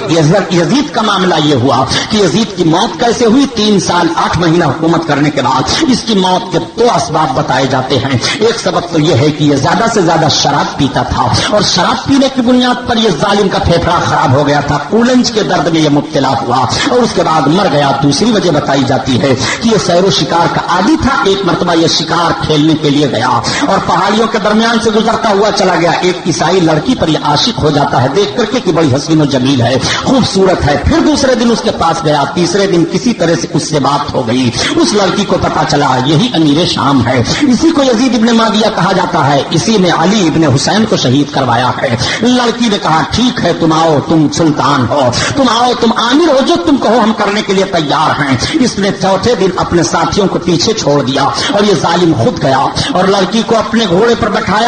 یزید کا معاملہ یہ ہوا کہ یزید کی موت کیسے ہوئی. 3 سال 8 مہینہ حکومت کرنے کے بعد اس کی موت کے 2 اسباب بتائے جاتے ہیں. ایک سبب تو یہ ہے کہ یہ زیادہ سے زیادہ شراب پیتا تھا اور شراب پینے کی بنیاد پر یہ ظالم کا پھیپھڑا خراب ہو گیا تھا, کولنج کے درد میں یہ مبتلا ہوا اور اس کے بعد مر گیا. دوسری وجہ بتائی جاتی ہے کہ یہ سیر و شکار کا عادی تھا. ایک مرتبہ یہ شکار کھیلنے کے لیے گیا اور پہاڑیوں کے درمیان سے گزرتا ہوا چلا گیا. ایک عیسائی لڑکی پر یہ عاشق ہو جاتا ہے دیکھ کر کے کہ بڑی حسین و جمیل ہے, خوبصورت ہے. پھر دوسرے دن اس کے پاس گیا, تیسرے دن کسی طرح سے اس سے بات ہو گئی. اس لڑکی کو پتا چلا یہی امیر شام ہے, اسی کو یزید ابن معاویہ کہا جاتا ہے, اسی نے علی ابن حسین کو شہید کروایا ہے. لڑکی نے کہا ٹھیک ہے تم آؤ, تم سلطان ہو, تم آؤ, تم عامر ہو, جو تم کہو ہم کرنے کے لیے تیار ہیں. اس نے چوتھے دن اپنے ساتھیوں کو پیچھے چھوڑ دیا اور یہ ظالم خود گیا اور لڑکی کو اپنے گھوڑے پر بٹھا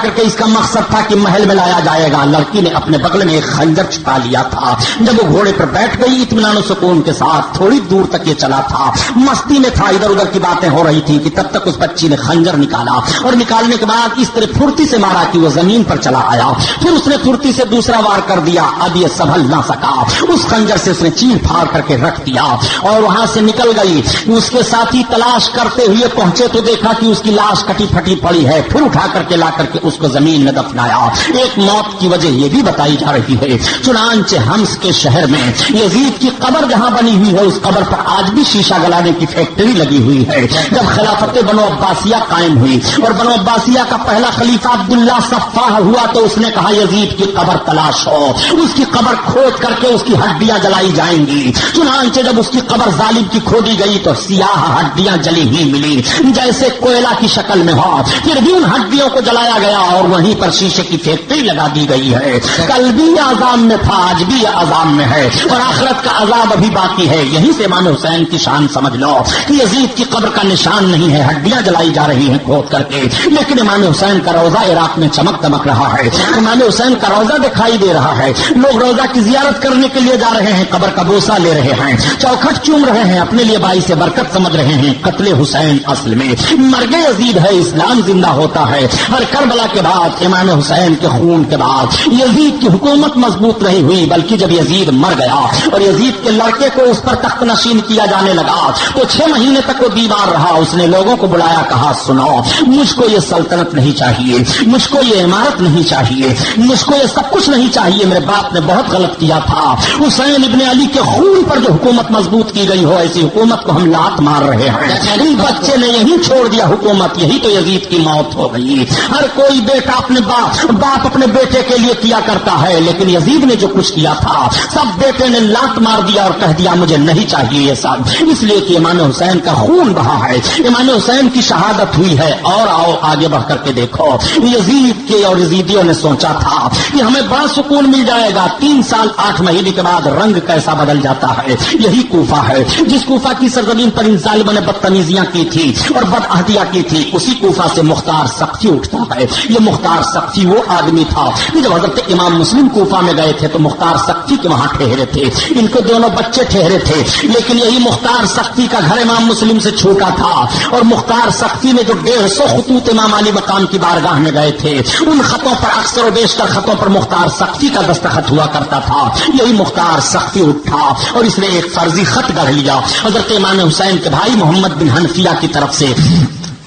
کر کے اس کا مقصد تھا کہ محل میں لایا جائے گا. لڑکی نے اپنے بغل میں ایک خنجر چھپا لیا تھا. جب وہ گھوڑے پر بیٹھ گئی اطمینان و سکون کے ساتھ, تھوڑی دور تک یہ چلا تھا, مستی میں تھا, ادھر ادھر کی باتیں ہو رہی تھی کہ تب تک اس بچی نے خنجر نکالا اور نکالنے کے بعد اس طرح پھرتی سے مارا کہ وہ زمین پر چلا آیا. پھر اس نے پھرتی سے دوسرا وار کر دیا. اب یہ سنبھل نہ سکا, اس خنجر سے اس نے چیر پھاڑ کر کے رکھ دیا اور وہاں سے نکل گئی. اس کے ساتھی تلاش کرتے ہوئے پہنچے تو دیکھا کہ اس کی لاش کٹی پھٹی پڑی ہے. پھر اٹھا کر کے لا کر کے اس کو زمین میں دفنایا. ایک موت کی وجہ یہ بھی بتائی جا رہی ہے. چنانچہ ہمس کے شہر میں یزید کی قبر جہاں بنی ہوئی ہے اس قبر پر آج بھی شیشہ گلانے کی فیکٹری لگی ہوئی ہے. جب خلافت بنو عباسیہ قائم ہوئی اور بنو عباسیہ کا پہلا خلیفہ عبداللہ صفاح ہوا تو اس نے کہا یزید کی قبر تلاش ہو, اس کی قبر کھود کر کے اس کی ہڈیاں جلائی جائیں گی. چنانچہ جب اس کی قبر ظالم کی کھودی گئی تو سیاہ ہڈیاں جلی ہوئی ملی جیسے کوئلہ کی شکل میں ہو. پھر بھی ان ہڈیوں کو جلایا گیا اور وہیں پر شیشے کی فیکٹری لگا دی گئی ہے. کل بھی یہ عذاب میں تھا, آج بھی یہ عذاب میں ہے اور آخرت کا عذاب ابھی باقی ہے. یہیں سے امام حسین کی شان سمجھ لو کہ یزید کی قبر کا نشان نہیں ہے, ہڈیاں جلائی جا رہی ہیں کھود کر کے, لیکن امام حسین کا روزہ عراق میں چمک دمک رہا ہے. امام حسین کا روزہ دکھائی دے رہا ہے. لوگ روزہ کی زیارت کرنے کے لیے جا رہے ہیں, قبر کا بوسہ لے رہے ہیں, چوکھٹ چوم رہے ہیں, اپنے لیے باعث برکت سمجھ رہے ہیں. قتل حسین اصل میں مرگ یزید ہے, اسلام زندہ ہوتا ہے. ہر کربلا کے بعد امام حسین کے خون کے بعد یزید کی حکومت مضبوط نہیں ہوئی, بلکہ جب یزید مر گیا اور یزید کے لڑکے کو اس پر تخت نشین کیا جانے لگا تو 6 مہینے تک وہ بیمار رہا. اس نے لوگوں کو بلایا, کہا سنو مجھ کو یہ سلطنت نہیں چاہیے, مجھ کو یہ عمارت نہیں چاہیے, مجھ کو یہ سب کچھ نہیں چاہیے. میرے باپ نے بہت غلط کیا تھا. حسین ابن علی کے خون پر جو حکومت مضبوط کی گئی ہو ایسی حکومت کو ہم لات مار رہے ہیں. ان بچے نے یہی چھوڑ دیا حکومت, یہی تو یزید کی موت ہو گئی. ہر کوئی بیٹا اپنے باپ اپنے بیٹے کے لیے کیا کرتا ہے, لیکن یزید نے جو کچھ کیا تھا سب بیٹے نے لات مار دیا اور کہہ دیا مجھے نہیں چاہیے یہ سب, اس لیے کہ امام حسین کا خون بہا ہے, امام حسین کی شہادت ہوئی ہے. اور آؤ آگے بڑھ کر کے دیکھو, یزید کے اور یزیدیوں نے سوچا تھا کہ ہمیں بڑا سکون مل جائے گا. 3 سال 8 مہینے کے بعد رنگ کیسا بدل جاتا ہے. یہی کوفہ ہے جس کوفہ کی سرزمین پر ان ظالموں نے بدتمیزیاں کی تھی اور بدعہدیاں کی تھی. اسی کوفہ سے مختار سقفی اٹھتا ہے. یہ مختار سقفی وہ آدمی تھا کہ جب حضرت امام مسلم کوفہ میں گئے تھے تو مختار سقفی کے وہاں ٹھہرے تھے. ان کو دونوں بچے ٹھہرے تھے, لیکن یہی مختار سقفی کا گھر امام مسلم سے چھوٹا تھا. اور مختار سقفی میں جو 150 خطوط امام علی مقام کی بارگاہ میں گئے تھے, ان خطوں پر اکثر و بیشتر خطوں پر مختار سقفی کا دستخط ہوا کرتا تھا. یہی مختار سقفی اٹھا اور اس نے ایک فرضی خط گڑھ لیا حضرت امام حسین کے بھائی محمد بن حنفیہ کی طرف سے,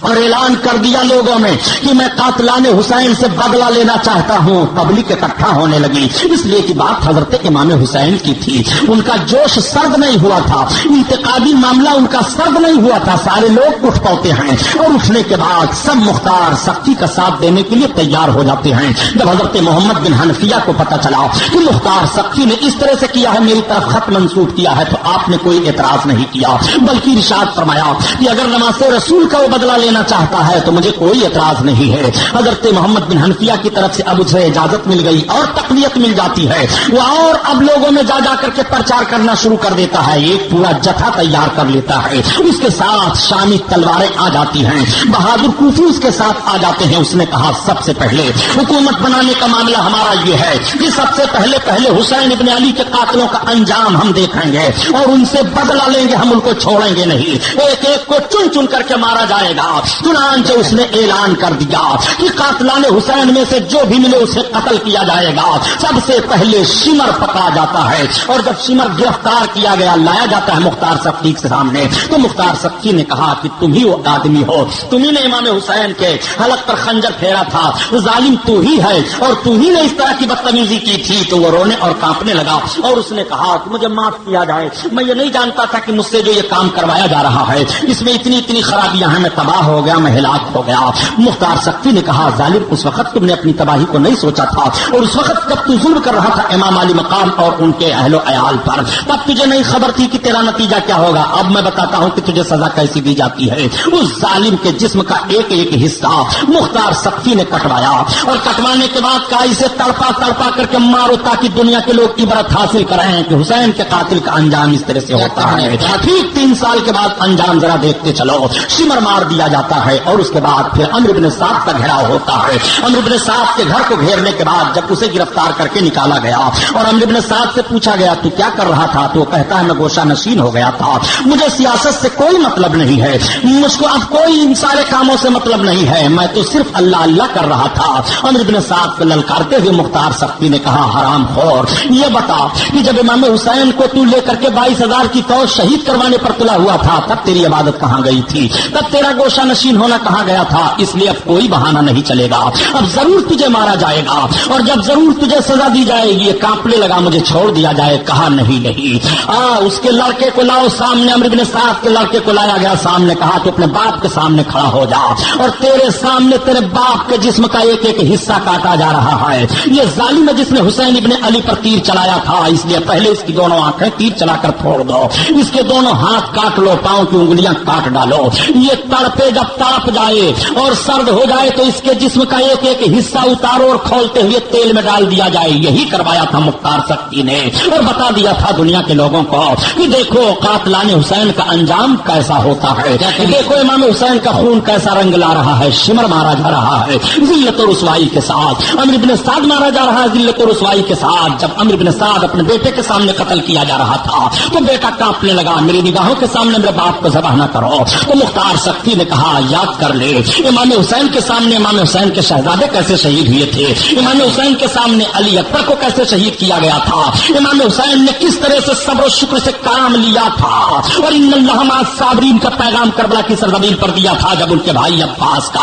اور اعلان کر دیا لوگوں میں کہ میں قاتلان حسین سے بدلہ لینا چاہتا ہوں. پبلک اکٹھا ہونے لگی, اس لیے کہ بات حضرت امام حسین کی تھی. ان کا جوش سرد نہیں ہوا تھا, انتقادی معاملہ ان کا سرد نہیں ہوا تھا. سارے لوگ اٹھ پاتے ہیں اور اٹھنے کے بعد سب مختار سقفی کا ساتھ دینے کے لیے تیار ہو جاتے ہیں. جب حضرت محمد بن حنفیہ کو پتا چلا کہ مختار سقفی نے اس طرح سے کیا ہے, میری طرف خط منسوب کیا ہے, تو آپ نے کوئی اعتراض نہیں کیا, بلکہ ارشاد فرمایا کہ اگر نماز رسول کا وہ بدلہ لینا چاہتا ہے تو مجھے کوئی اعتراض نہیں ہے. حضرت محمد بن حنفیہ کی طرف سے اب اسے اجازت مل گئی اور تقویت مل جاتی ہے. وہ اور اب لوگوں میں جا جا کر کے پرچار کرنا شروع کر دیتا ہے. ایک پورا جتھا تیار کر لیتا ہے. اس کے ساتھ شامی تلواریں آ جاتی ہیں, بہادر کوفی اس کے ساتھ آ جاتے ہیں. اس نے کہا سب سے پہلے حکومت بنانے کا معاملہ ہمارا یہ ہے کہ سب سے پہلے حسین ابن علی کے قاتلوں کا انجام ہم دیکھیں گے اور ان سے بدلہ لیں گے, ہم ان کو چھوڑیں گے نہیں. ایک ایک کو چن چن کر کے مارا جائے گا. چنانچہ اس نے اعلان کر دیا کہ قاتلان حسین میں سے جو بھی ملے اسے قتل کیا جائے گا. سب سے پہلے شمر پکڑا جاتا ہے, اور جب شمر گرفتار کیا گیا, لایا جاتا ہے مختار سقفی کے سامنے, تو مختار سقفی نے کہا کہ تم ہی وہ آدمی ہو, تم ہی نے امام حسین کے حلق پر خنجر پھیرا تھا, ظالم تو ہی ہے, اور تو ہی نے اس طرح کی بدتمیزی کی تھی. تو وہ رونے اور کانپنے لگا اور اس نے کہا کہ مجھے معاف کیا جائے, میں یہ نہیں جانتا تھا کہ مجھ سے جو یہ کام کروایا جا رہا ہے اس میں اتنی خرابیاں ہیں, میں تباہ ہو گیا, میں ہلاک ہو گیا. مختار سقفی نے کہا ظالم, اس وقت تم نے اپنی تباہی کو نہیں سوچا تھا, اور اس وقت جب تو ظلم کر رہا تھا امام علی مقام اور ان کے اہل و عیال پر, تب تجھے نہیں خبر تھی کہ تیرا نتیجہ کیا ہوگا. اب میں بتاتا ہوں کہ تجھے سزا کیسی دی جاتی ہے. اس ظالم کے جسم کا ایک ایک حصہ مختار سقفی نے کٹوایا, اور کٹوانے کے بعد کہا اسے تڑپا تڑپا کر کے مارو تاکہ دنیا کے لوگ عبرت حاصل کریں کہ حسین کے قاتل کا انجام اس طرح سے ہوتا ہے. ٹھیک 3 سال کے بعد انجام ذرا دیکھتے چلو. شمر مار دیا جاتا ہے, اور اس کے بعد پھر عمرو بن سعد کا گھیراؤ ہوتا ہے. عمرو بن سعد کے گھر کو گھیرنے کے بعد جب اسے گرفتار کر کے نکالا گیا اور عمرو بن سعد سے پوچھا گیا تو کیا کر رہا تھا, تو وہ کہتا ہے میں گوشہ نشین ہو گیا تھا, مجھے سیاست سے کوئی مطلب نہیں ہے, مجھ کو اب کوئی ان سارے کاموں سے مطلب نہیں ہے, میں تو صرف اللہ اللہ کر رہا تھا. عمرو بن سعد کو للکارتے ہوئے مختار سقفی نے کہا حرام خور, یہ بتا کہ جب امام حسین کو تو لے کر کے 22,000 کی فوج شہید کروانے پر تلا ہوا تھا تب تیری عبادت کہاں گئی تھی, تب تیرا گوشہ نشین ہونا کہاں گیا تھا. اس لیے اب کوئی بہانہ نہیں چلے گا, اب ضرور تجھے مارا جائے گا, اور جب ضرور تجھے سزا دی جائے گی. کانپنے لگا, مجھے چھوڑ دیا جائے. کہا نہیں اس کے لڑکے کو لاؤ سامنے. عمرو بن سعد کے لڑکے کو لایا گیا سامنے, کہا تو اپنے باپ کے سامنے کھڑا ہو جا, اور تیرے سامنے تیرے باپ کے جسم کا ایک ایک حصہ کاٹا جا رہا ہے. یہ ظالم ہے جس نے حسین ابن علی پر تیر چلایا تھا, اس لیے پہلے اس کی دونوں آنکھیں تیر چلا کر پھوڑ دو, اس کے دونوں ہاتھ کاٹ لو, پاؤں کی انگلیاں کاٹ ڈالو. یہ تڑپے جب تڑپ جائے اور سرد ہو جائے تو اس کے جسم کا ایک ایک حصہ اتارو اور کھولتے ہوئے تیل میں ڈال دیا جائے. یہی کروایا تھا مختار سقفی نے, اور بتا دیا تھا دنیا کے لوگوں کو کہ دیکھو قاتلان حسین کا انجام کیسا ہوتا ہے, دیکھو امام حسین کا خون کیسا رنگ لا رہا ہے. شمر مارا جا رہا ہے ذلت و رسوائی کے ساتھ, عمرو بن سعد مارا جا رہا ہے ذلت و رسوائی کے ساتھ. جب عمرو بن سعد اپنے بیٹے کے سامنے قتل کیا جا رہا تھا تو بیٹا کانپنے لگا, میری نگاہوں کے سامنے میرے باپ کو ذبح نہ کرو. تو مختار سقفی نے کہا یاد کر لے, امام حسین کے سامنے امام حسین کے شہزادے کیسے شہید ہوئے تھے, امام حسین کے سامنے علی اکبر کو کیسے شہید کیا گیا تھا, امام حسین نے کس طرح سے صبر و شکر سے کام لیا تھا, اور ان اللہ مع الصابرین کا پیغام کربلا کی سرزمین پر دیا تھا جب ان کے بھائی عباس کا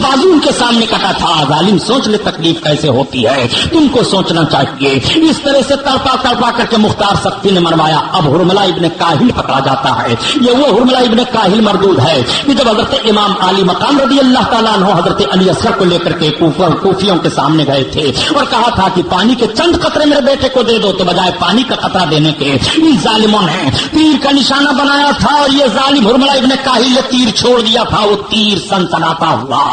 بازو ان کے سامنے کٹا تھا. ظالم سوچ لے تکلیف کیسے ہوتی ہے, تم کو سوچنا چاہیے. اس طرح سے تڑپا تڑپا کر کے مختار سقفی نے مروایا. اب حرملہ ابن کاہل پکڑا جاتا ہے. یہ وہ حرملہ ابن کاہل مردود ہے کہ جب حضرت امام علی مقام رضی اللہ تعالیٰ عنہ حضرت علی اصغر کو لے کر کے کوفیوں کے سامنے گئے تھے اور کہا تھا کہ پانی کے چند قطرے میرے بیٹے کو دے دو، تو بجائے پانی کا قطرہ دینے کے ان ظالموں نے تیر کا نشانہ بنایا تھا اور یہ ظالم حرملہ ابن کاہل نے تیر چھوڑ دیا تھا. وہ تیر سنسناتا ہوا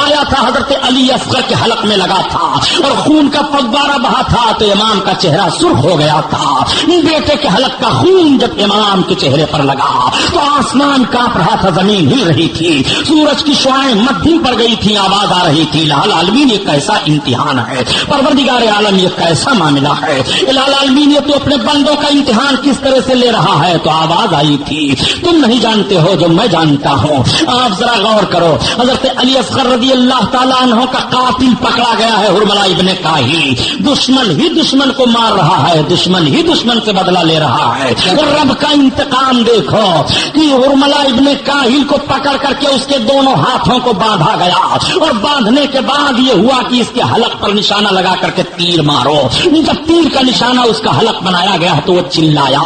آیا تھا حضرت علی اصغر کے حلق میں لگا تھا اور خون کا فوارہ بہا تھا تو امام کا چہرہ سرخ ہو گیا تھا. بیٹے کے حلق کا خون جب امام کے چہرے پر لگا تو آسمان کانپ رہا تھا، زمین ہل رہی تھی، سورج کی شعاعیں مدھم پڑ گئی تھی، آواز آ رہی تھی الہ العالمین یہ کیسا امتحان ہے، پروردگار عالم یہ کیسا معاملہ ہے، الہ العالمین یہ تو اپنے بندوں کا امتحان کس طرح سے لے رہا ہے. تو آواز آئی تھی تم نہیں جانتے ہو جو میں جانتا ہوں. آپ ذرا غور کرو، حضرت علی اصغر رضی اللہ تعالیٰ عنہ کا قاتل پکڑا گیا ہے حرملہ ابن کاہل. دشمن ہی دشمن کو مار رہا ہے، دشمن ہی دشمن سے بدلہ لے رہا ہے. اور رب کا انتقام دیکھو کہ حرملہ ابن کاہل کو پکڑ کر کے اس کے دونوں ہاتھوں کو باندھا گیا اور باندھنے کے بعد یہ ہوا کہ اس کے حلق پر نشانہ لگا کر کے تیر مارو. جب تیر کا نشانہ اس کا حلق بنایا گیا تو وہ چلایا.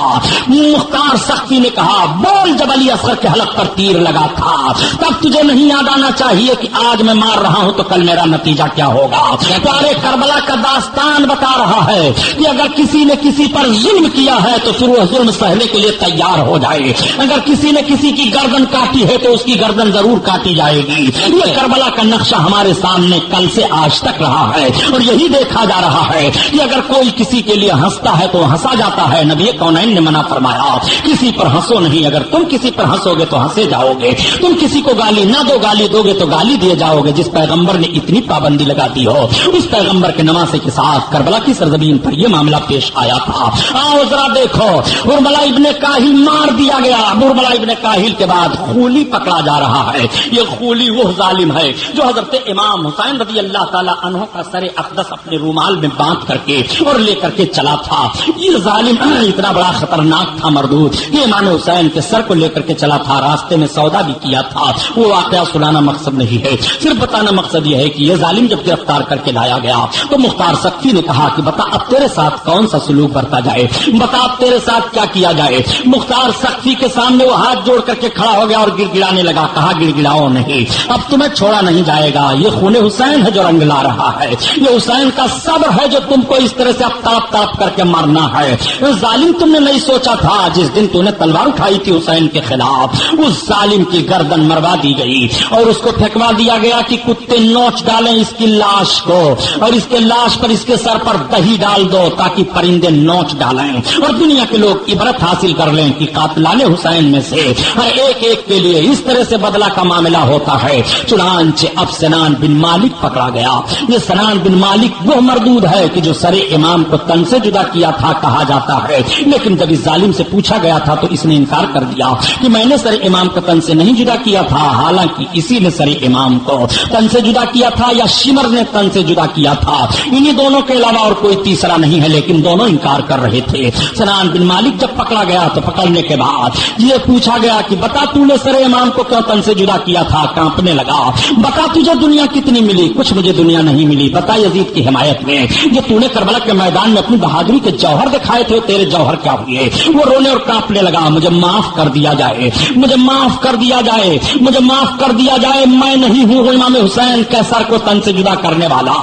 مختار سختی نے کہا بول جب علی اصغر کے حلق پر تیر لگا تھا تب تجھے نہیں یاد آنا چاہیے کہ آج میں مار رہا ہوں تو کل میرا نتیجہ کیا ہوگا. سارے کربلا کا داستان بتا رہا ہے کہ اگر کسی نے کسی پر ظلم کیا ہے تو پھر وہ ظلم سہنے کے لیے تیار ہو جائے. اگر کسی نے کسی کی گردن کاٹی ہے تو اس کی گردن ضرور کاٹی جائے گی. یہ کربلا کا نقشہ ہمارے سامنے کل سے آج تک رہا ہے اور یہی دیکھا جا رہا ہے کہ اگر کوئی کسی کے لیے ہنستا ہے تو ہنسا جاتا ہے. نبی کونین نے منع فرمایا کسی پر ہنسو نہیں، اگر تم کسی پر ہنسو گے تو ہنسے جاؤ گے. تم کسی کو گالی نہ دو، گالی دو گے تو گالی دیے جاؤ گے. جس پیغمبر نے اتنی پابندی لگا دی ہو اس پیغمبر کے نماسے کے ساتھ کربلا کی سرزمین پر یہ معاملہ پیش آیا تھا. آؤ ذرا دیکھو حرملہ ابن کاہل مار دیا گیا. حرملہ ابن کاہل کے بعد خولی پکڑا جا رہا ہے. یہ خولی وہ ظالم ہے جو حضرت امام حسین رضی اللہ تعالی عنہ کا سر اقدس اپنے رومال میں باندھ کر کے اور لے کر کے چلا تھا. یہ ظالم اتنا بڑا خطرناک تھا مردود کہ امام حسین کے سر کو لے کر کے چلا تھا. راستے میں سودا بھی کیا تھا. وہ واقعہ سنانا مقصد نہیں ہے، صرف بتانا مقصد یہ ہے کہ یہ ظالم جب گرفتار کر کے لایا گیا تو مختار سختی نے کہا کہ بتا اب تیرے ساتھ کون سا سلوک برتا جائے، بتا اب تیرے ساتھ کیا کیا جائے. مختار سختی کے سامنے وہ ہاتھ جوڑ کر کے کھڑا ہو گیا اور گڑ گڑانے لگا. کہا گڑ گڑاؤ نہیں، اب تمہیں چھوڑا نہیں جائے گا. یہ خون حسین ہے جو رنگ لا رہا ہے، یہ حسین کا صبر ہے جو تم کو اس طرح سے اب تڑپ تڑپ کر کے مرنا ہے. ظالم تم نے نہیں سوچا تھا جس دن تم نے تلوار اٹھائی تھی حسین کے خلاف اس ظالم کی گردن مروا دی گئی اور اس کو پھینکوا دیا گیا کہ کتے نوچ ڈالیں اس کی لاش کو اور اس کے لاش پر اس کے سر پر دہی ڈال دو تاکہ پرندے نوچ ڈالیں اور دنیا کے لوگ عبرت حاصل کر لیں کہ قاتلان حسین میں سے ہر ایک ایک کے لیے اس طرح سے بدلہ کا معاملہ ہوتا ہے. چنانچہ اب سنان بن مالک پکڑا گیا. یہ سنان بن مالک وہ مردود ہے کہ جو سر امام کو تن سے جدا کیا تھا کہا جاتا ہے، لیکن جب اس ظالم سے پوچھا گیا تھا تو اس نے انکار کر دیا کہ میں نے سر امام کو تن سے نہیں جدا کیا تھا. حالانکہ اسی نے سر امام کو تن سے جدا کیا تھا یا شمر نے تن سے جدا کیا تھا. انہی دونوں کے علاوہ اور کوئی تیسرا نہیں ہے، لیکن دونوں انکار کر رہے تھے. سنان بن مالک جب پکڑا گیا تو پکڑنے کے بعد یہ پوچھا گیا کہ بتا تو نے سر امام کو کیوں تن سے جدا کیا تھا. کانپنے لگا. بتا تجھے دنیا کتنی ملی. کچھ مجھے دنیا نہیں ملی. بتا یزید کی حمایت میں جو تو نے کربلا کے میدان میں اپنی بہادری کے جوہر دکھائے تھے تیرے جوہر کیا ہوئے. وہ رونے اور کانپنے لگا. مجھے معاف کر دیا جائے، مجھے معاف کر دیا جائے، مجھے معاف کر دیا جائے. میں نہیں ہوں امام حسین کے سر کو تن سے جدا کرنے والا.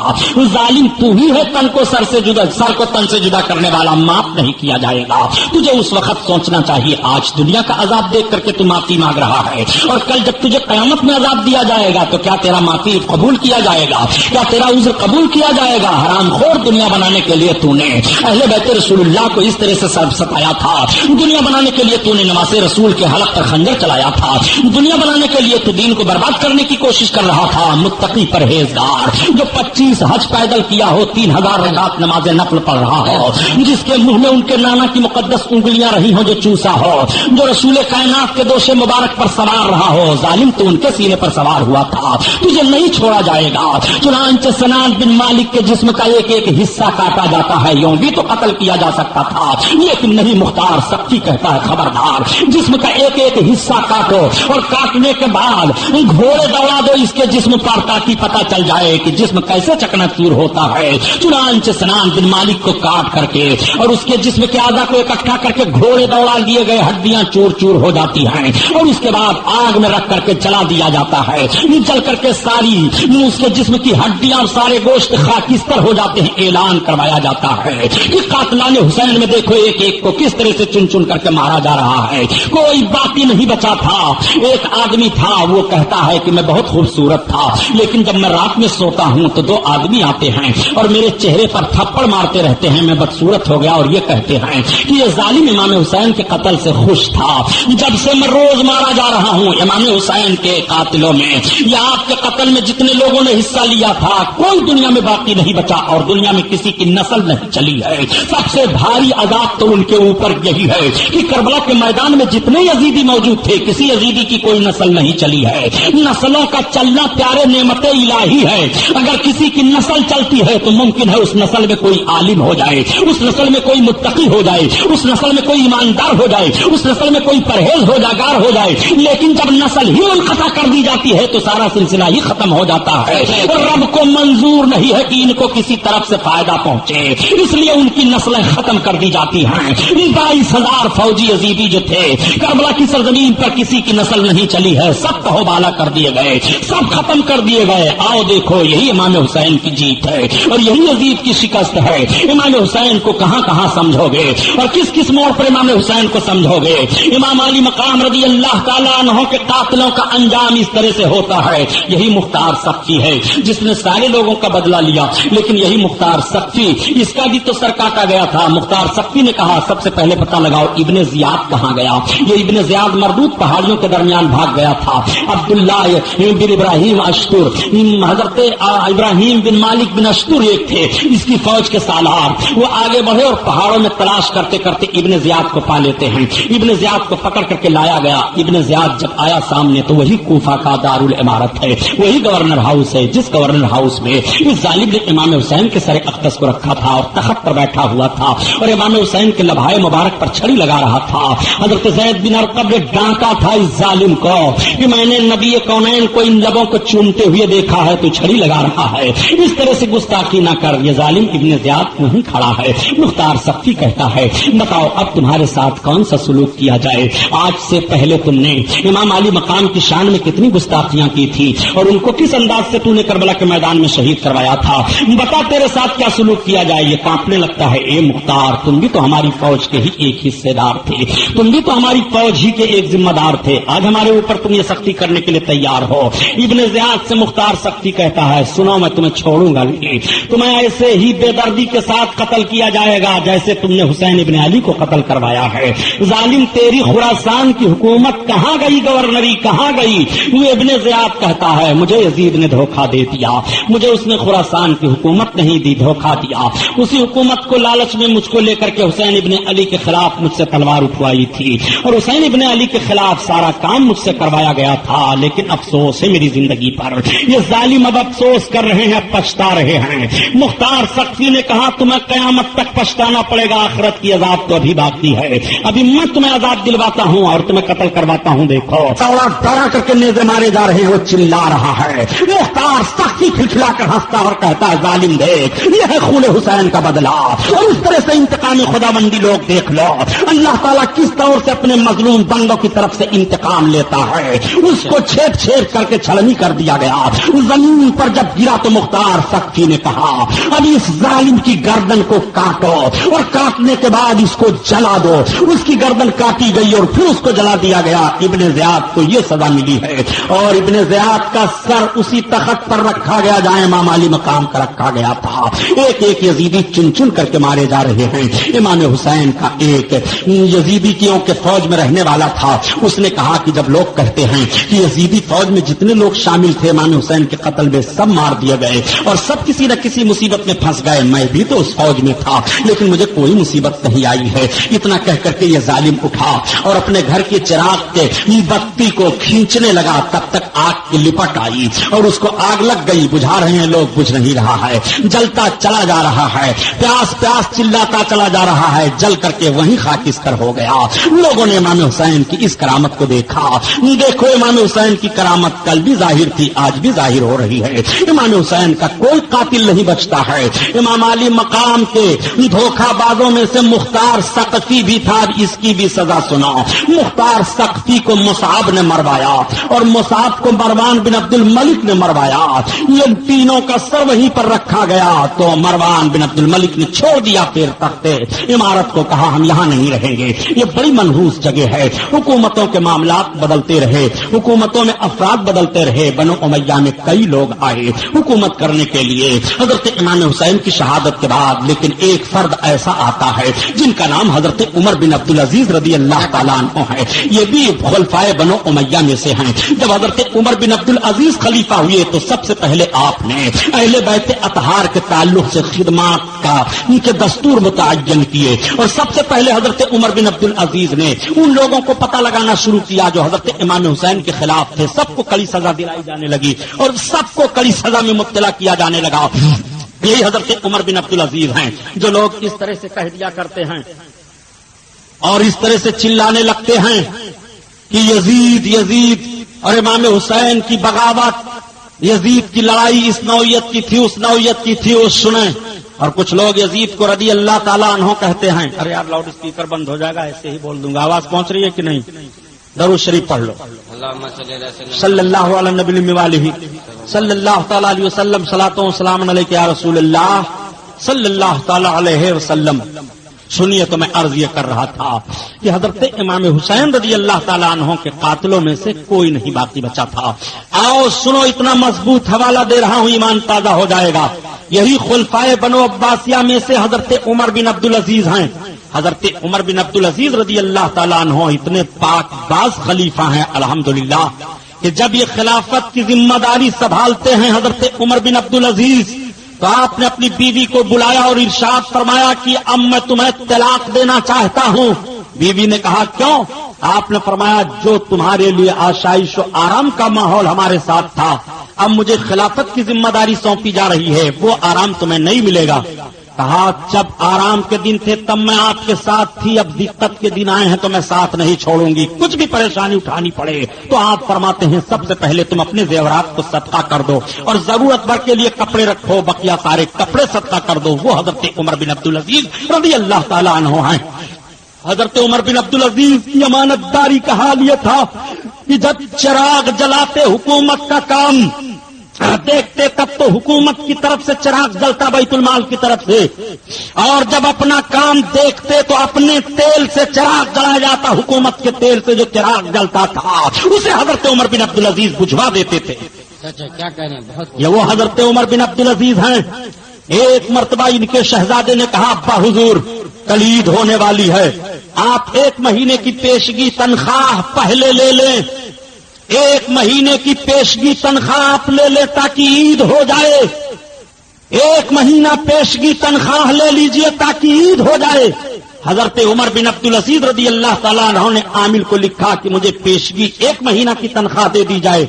ظالم تو ہی ہے تن کو سر کو تن سے جدا کرنے والا. معاف نہیں کیا جائے گا. تجھے اس وقت سوچنا چاہیے آج دنیا کا عذاب دیکھ کر کے تو معافی مانگ رہا ہے اور کل جب تجھے قیامت میں عذاب دیا جائے گا تو کیا تیرا معافی قبول کیا جائے گا؟ کیا تیرا عذر قبول کیا جائے گا؟ حرام خور دنیا بنانے کے لیے تو نے اہل بیت رسول اللہ کو اس طرح سے ستایا تھا. دنیا بنانے کے لیے تو نے نماز رسول کے حلق پر خنجر چلایا تھا. دنیا بنانے کے لیے تو دین کو برباد کرنے کی کوشش کر رہا تھا. متقی پرہیزگار جو 25 حج پیدل کیا ہو، 3000 رکعت نماز نفل پڑھ رہا ہو، جس کے منہ میں ان کے نانا کی مقدس انگلیاں رہی ہوں جو چوسا ہو، جو رسول کائنات کے دوش مبارک پر سوار رہا ہو. ظالم تو ان کے سینے پر سوار ہوا تھا. تجھے نہیں چھوڑا جائے گا. چنانچہ سنان بن مالک کے جسم کا ایک ایک حصہ کاٹا جاتا ہے. یوں بھی تو قتل کیا جا سکتا تھا لیکن نہیں. مختار سختی کہتا ہے خبردار، جسم کا ایک ایک حصہ کاٹو اور کاٹنے کے بعد گھوڑے دوڑا دو اس کے جسم پر تاکہ پتہ چل جائے کہ جسم کیسے چکناچور ہوتا ہے. چنانچہ سنان بن مالک کو کاٹ کر کے اور اس کے جسم کے اعضاء کو اکٹھا کر کے گھوڑے دوڑا دیے گئے. ہڈیاں چور چور ہو جاتی ہیں اور اس کے بعد آگ میں رکھ کر کے جلا دیا جاتا ہے، جل کر کے ساری اس کے جسم کی ہڈیاں اور سارے گوشت خاکستر ہو جاتے ہیں۔ اعلان کروایا جاتا ہے کہ قاتلان حسین میں دیکھو ایک ایک کو کس طرح سے چن چن کر کے مارا جا رہا ہے، کوئی باقی نہیں بچا تھا۔ ایک آدمی تھا، وہ کہتا ہے کہ میں بہت خوبصورت تھا، لیکن جب میں رات میں سوتا ہوں تو دو آدمی آتے ہیں اور میرے چہرے پر تھپڑ مارتے رہتے ہیں، میں بدصورت ہو گیا، اور یہ کہتے ہیں کہ یہ ظالم امام حسین کے قتل سے خوش تھا، جب سے میں روز مارا جا رہا ہوں۔ امام حسین کے قاتلوں میں یا آپ کے قتل میں جتنے لوگوں نے حصہ لیا تھا، کوئی دنیا میں باقی نہیں بچا اور دنیا میں کسی کی نسل نہیں چلی ہے۔ سب سے بھاری عذاب تو ان کے اوپر یہی ہے کہ کربلا کے میدان میں جتنے یزیدی موجود تھے، کسی یزیدی کی کوئی نسل نہیں چلی ہے۔ نسلوں کا چلنا پیارے نعمت الہی ہے، اگر کسی کی نسل چلتی ہے تو ممکن ہے اس نسل میں کوئی عالم ہو جائے، اس نسل میں کوئی متقی ہو جائے، اس نسل میں کوئی ایماندار ہو جائے، اس نسل میں کوئی پرہیز ہو جاگار ہو جائے، لیکن جب نسل ہی منقطع کر دی جاتی ہے تو سارا سلسلہ ہی ختم ہو جاتا ہے۔ رب کو منظور نہیں ہے کہ ان کو کسی طرف سے فائدہ پہنچے، اس لیے ان کی نسلیں ختم کر دی جاتی ہیں۔ 22,000 فوجی یزیدی جو تھے، کربلا کی سرزمین پر کسی کی نسل نہیں چلی ہے، سب تہوبالا کر دیے گئے، سب ختم کر دیے گئے۔ آؤ دیکھو، یہی امام حسین کی جیت ہے اور یہی یزید کی شکست ہے۔ امام حسین کو کہاں کہاں سمجھو گے اور کس کس موڑ پر امام حسین کو سمجھو گے؟ امام علی مقام رضی اللہ تعالیٰ عنہ کے قاتلوں کا انجام اس طرح سے ہوتا ہے۔ یہی مختار سقفی ہے جس نے سارے لوگوں کا بدلہ لیا، لیکن یہی مختار سقفی، اس کا بھی تو سر کاٹا گیا تھا۔ مختار سقفی نے کہا سب سے پہلے پتہ لگاؤ ابن زیاد کہاں گیا۔ یہ ابن زیاد مردود پہاڑیوں کے درمیان بھاگ گیا تھا۔ عبداللہ بن ابراہیم اشتر، حضرت ابراہیم بن مالک بن اشتر ایک تھے، اس کی فوج کے سالار، وہ آگے بڑھے اور پہاڑوں میں تلاش کرتے کرتے ابن زیاد کو پا لیتے ہیں۔ ابن زیاد کو پکڑ کر کے لایا گیا۔ ابن زیاد جب آیا سامنے تو وہی کوفہ کا دارالعمارت ہے، وہی گورنر ہاؤس ہے جس گورنر ہاؤس میں اس ظالم نے امام حسین کے سر اقدس کو رکھا تھا اور تخت پر بیٹھا ہوا تھا اور امام حسین کے لبھائے مبارک پر چھڑی لگا رہا تھا۔ حضرت زید بن ارقم نے ڈانٹا تھا اس ظالم کو کہ میں نے نبی کونین کو ان لبوں کو چومتے ہوئے دیکھا ہے، تو چھڑی لگا رہا ہے، اس طرح سے گستاخی نہ کر۔ یہ ظالم ابن زیاد وہیں کھڑا ہے۔ مختار سقفی کہتا ہے بتاؤ اب تمہارے ساتھ کون سا سلوک کیا جائے؟ آج سے پہلے تم نے امام علی مقام کی شان میں کتنی گستاخیاں کی تھی اور ان کو کس انداز سے تو نے کربلا کے میدان میں شہید کروایا تھا، بتا تیرے ساتھ کیا سلوک کیا جائے؟ یہ کانپنے لگتا ہے۔ اے مختار، تم بھی تو ہماری فوج کے ہی ایک حصے دار تھے، تم بھی تو ہماری فوج ہی کے ایک ذمہ دار تھے، آج ہمارے اوپر تم یہ سختی کرنے کے لیے تیار ہو۔ ابن زیاد سے مختار سختی کہتا ہے سنو میں تمہیں چھوڑوں گا نہیں، تمہیں ایسے ہی بے دردی کے ساتھ قتل کیا جائے گا جیسے تم نے حسین ابن علی کو قتل کروایا ہے۔ ظالم تیری خراسان کی حکومت کہاں گئی، گورنری کہاں گئی؟ وہ ابن زیاد کہتا ہے مجھے یزید نے دھوکہ دے دیا، مجھے اس نے خراسان کی حکومت نہیں دی، دھوکہ دیا۔ اسی حکومت کو لالچ میں مجھ کو لے کر کے حسین ابن علی کے خلاف مجھ سے تلوار اٹھوائی تھی اور حسین ابن علی کے خلاف سارا کام مجھ سے کروایا گیا تھا، لیکن افسوس ہے میری زندگی پر، یہ ظالم اب افسوس کر رہے ہیں، پچھتا رہے ہیں۔ مختار سقفی نے کہا تمہیں قیامت تک پچھتانا پڑے گا، آخرت کی عذاب تو ابھی باقی ہے، ابھی میں تمہیں عذاب دلواتا ہوں اور تمہیں قتل کرواتا ہوں۔ دیکھو ڈرا کر کے نیزے مارے جا رہے ہیں، وہ چلا رہا ہے۔ مختار سختی کھلکھلا کر ہنستا اور کہتا ہے ظالم دیکھ یہ ہے خون حسین کا بدلہ، اور اس طرح سے انتقام خدا بندی لوگ دیکھ لو اللہ تعالیٰ کس طور سے اپنے مظلوم بندوں کی طرف سے انتقام لیتا ہے۔ اس کو چھیڑ چھیڑ کر کے چھلنی کر دیا گیا، زمین پر جب گرا تو مختار سقفی نے کہا اب اس ظالم کی گردن کو کاٹو اور کاٹنے کے بعد اس کو جلا دو۔ اس کی گردن کاٹی گئی اور پھر اس کو جلا دیا گیا۔ ابن زیاد کو یہ سزا ملی ہے اور ابن زیاد کا سر اسی تخت پر رکھا گیا جہاں امام علی مقام کا رکھا گیا تھا۔ ایک ایک یزیدی چن چن کر کے مارے جا رہے ہیں۔ امام حسین کا ایک یزیدی کیوں کے فوج میں رہنے والا تھا، اس نے کہا کہ جب لوگ کہتے ہیں کہ یزیدی فوج میں جتنے لوگ شامل تھے امام حسین کے قتل میں سب مار دیے گئے اور سب کسی نہ کسی مصیبت میں پھنس گئے، میں بھی تو اس فوج میں تھا لیکن مجھے کوئی مصیبت نہیں آئی ہے۔ اتنا کہہ کر کے یہ ظالم اٹھا اور اپنے گھر کے چراغ کے بتی کو کھینچنے لگا، تب تک آگ کی لپٹ آئی اور اس کو آگ لگ گئی۔ بجھا رہے ہیں لوگ، بجھ نہیں رہا ہے، جلتا چلا جا رہا ہے، پیاس پیاس چلاتا چلا جا رہا ہے، جل کر کے وہیں خاکستر ہو گیا۔ لوگوں نے امام حسین کی اس کرامت کو دیکھا۔ دیکھو امام حسین کی کرامت کل بھی ظاہر تھی، آج بھی ظاہر ہو رہی ہے۔ امام حسین کا کوئی قاتل نہیں بچتا ہے۔ امام علی مقام کے دھوکہ بازوں میں سے مختار سقفی بھی تھا، اس کی بھی سزا سنا۔ مختار سقفی کو مصعب نے مروایا اور مصعب کو مروان بن عبد الملک نے مروایا. یہ تینوں کا سر وہیں پر رکھا گیا تو مروان بن عبد الملک نے چھوڑ دیا پھر تخت امارت کو, کہا ہم یہاں نہیں رہیں گے, یہ بڑی منحوس جگہ ہے. حکومتوں کے معاملات بدلتے رہے, حکومتوں میں افراد بدلتے رہے. بنو امیہ میں کئی لوگ آئے حکومت کرنے کے لیے حضرت امام حسین کی شہادت کے بعد, لیکن ایک فرد ایسا آتا ہے جن کا نام حضرت عمر بن عبد العزیز رضی اللہ تعالیٰ عنہ ہے. یہ بھی خلفائے بنو امیہ میں سے ہیں. جب حضرت عمر بن عبد العزیز خلیفہ ہوئے تو سب سے پہلے آپ نے اہل بیت اطہار کے تعلق سے خدمات کا ان کے دستور متعین کیے, اور سب سے پہلے حضرت عمر بن عبد العزیز نے ان لوگوں کو پتہ لگانا شروع کیا جو حضرت امام حسین کے خلاف تھے. سب کو کڑی سزا دلائی جانے لگی اور سب کو کڑی سزا میں مبتلا کیا جانے لگا. یہی حضرت عمر بن عبد العزیز ہیں جو لوگ اس طرح سے کہہ دیا کرتے ہیں اور اس طرح سے چلانے لگتے ہیں کہ یزید اور امام حسین کی بغاوت, یزید کی لڑائی اس نوعیت کی تھی, اس نوعیت کی تھی, وہ سنیں. اور کچھ لوگ یزید کو رضی اللہ تعالیٰ عنہ کہتے ہیں. ارے یار لاؤڈ اسپیکر بند ہو جائے گا, ایسے ہی بول دوں گا. آواز پہنچ رہی ہے کہ نہیں؟ درود شریف پڑھ لو. صلی اللہ علیہ نبی والہ صلی اللہ تعالی علیہ وسلم. صلاۃ و سلام علیک یا رسول اللہ صلی اللہ تعالی علیہ وسلم. سنیے تو میں عرض یہ کر رہا تھا کہ حضرت امام حسین رضی اللہ تعالیٰ عنہ کے قاتلوں میں سے کوئی نہیں باقی بچا تھا. آؤ سنو, اتنا مضبوط حوالہ دے رہا ہوں, ایمان تازہ ہو جائے گا. یہی خلفائے بنو عباسیہ میں سے حضرت عمر بن عبد العزیز ہیں. حضرت عمر بن عبد العزیز رضی اللہ تعالیٰ عنہ اتنے پاک باز خلیفہ ہیں الحمدللہ کہ جب یہ خلافت کی ذمہ داری سنبھالتے ہیں حضرت عمر بن عبد العزیز, تو آپ نے اپنی بیوی کو بلایا اور ارشاد فرمایا کہ اب میں تمہیں طلاق دینا چاہتا ہوں. بیوی نے کہا کیوں؟ آپ نے فرمایا جو تمہارے لیے آشائش و آرام کا ماحول ہمارے ساتھ تھا, اب مجھے خلافت کی ذمہ داری سونپی جا رہی ہے, وہ آرام تمہیں نہیں ملے گا. کہا جب آرام کے دن تھے تب میں آپ کے ساتھ تھی, اب دقت کے دن آئے ہیں تو میں ساتھ نہیں چھوڑوں گی. کچھ بھی پریشانی اٹھانی پڑے تو آپ فرماتے ہیں سب سے پہلے تم اپنے زیورات کو صدقہ کر دو اور ضرورت بھر کے لیے کپڑے رکھو, بقیہ سارے کپڑے صدقہ کر دو. وہ حضرت عمر بن عبد العزیز رضی اللہ تعالیٰ عنہ ہیں. حضرت عمر بن عبد العزیز کی امانت داری کا حال یہ تھا کہ جب چراغ جلاتے حکومت کا کام دیکھتے تب تو حکومت کی طرف سے چراغ جلتا بیت المال کی طرف سے, اور جب اپنا کام دیکھتے تو اپنے تیل سے چراغ جلایا جاتا, حکومت کے تیل سے جو چراغ جلتا تھا اسے حضرت عمر بن عبد العزیز بجھوا دیتے تھے. کیا کہہ رہے ہیں, یہ وہ حضرت عمر بن عبد العزیز ہیں. ایک مرتبہ ان کے شہزادے نے کہا ابا حضور کل عید ہونے والی ہے, آپ 1 مہینے کی پیشگی تنخواہ پہلے لے لیں, 1 مہینے کی پیشگی تنخواہ آپ لے لیں تاکہ عید ہو جائے. 1 مہینہ پیشگی تنخواہ لے لیجئے تاکہ عید ہو جائے. حضرت عمر بن عبد العزیز رضی اللہ تعالیٰ عنہ نے عامل کو لکھا کہ مجھے پیشگی 1 مہینہ کی تنخواہ دے دی جائے.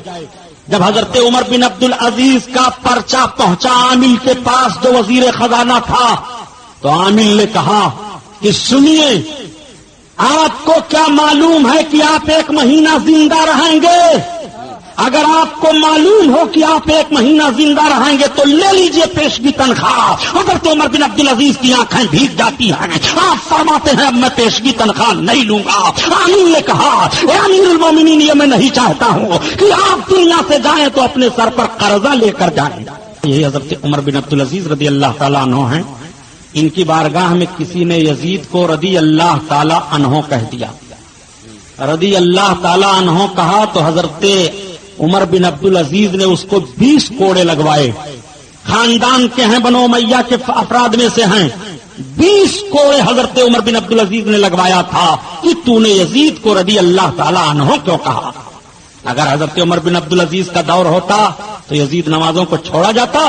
جب حضرت عمر بن عبد العزیز کا پرچہ پہنچا عامل کے پاس جو وزیر خزانہ تھا, تو عامل نے کہا کہ سنیے, آپ کو کیا معلوم ہے کہ آپ 1 مہینہ زندہ رہیں گے؟ اگر آپ کو معلوم ہو کہ آپ 1 مہینہ زندہ رہیں گے تو لے لیجئے پیشگی تنخواہ. حضرت عمر بن عبد العزیز کی آنکھیں بھیگ جاتی ہیں, آپ فرماتے ہیں اب میں پیشگی تنخواہ نہیں لوں گا. عامل نے کہا اے امیر المومنین, یہ میں نہیں چاہتا ہوں کہ آپ دنیا سے جائیں تو اپنے سر پر قرضہ لے کر جائیں. یہی حضرت عمر بن عبد العزیز رضی اللہ تعالیٰ عنہ ہیں. ان کی بارگاہ میں کسی نے یزید کو رضی اللہ تعالیٰ عنہ کہہ دیا. رضی اللہ تعالیٰ عنہ کہا تو حضرت عمر بن عبد العزیز نے اس کو 20 کوڑے لگوائے. خاندان کے ہیں, بنو امیہ کے افراد میں سے ہیں. 20 کوڑے حضرت عمر بن عبد العزیز نے لگوایا تھا کہ تو نے یزید کو رضی اللہ تعالیٰ عنہ کیوں کہا. اگر حضرت عمر بن عبد العزیز کا دور ہوتا تو یزید نوازوں کو چھوڑا جاتا.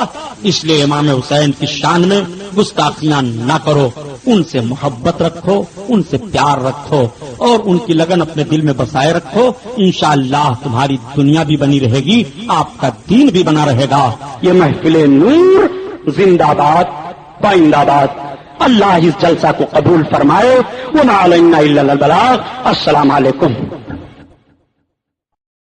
اس لیے امام حسین کی شان میں گستاخیاں نہ کرو, ان سے محبت رکھو, ان سے پیار رکھو اور ان کی لگن اپنے دل میں بسائے رکھو. انشاءاللہ تمہاری دنیا بھی بنی رہے گی, آپ کا دین بھی بنا رہے گا. یہ محفل نور زندہ باد پائندہ باد. اللہ اس جلسہ کو قبول فرمائے. وما علینا الا البلاغ. السلام علیکم.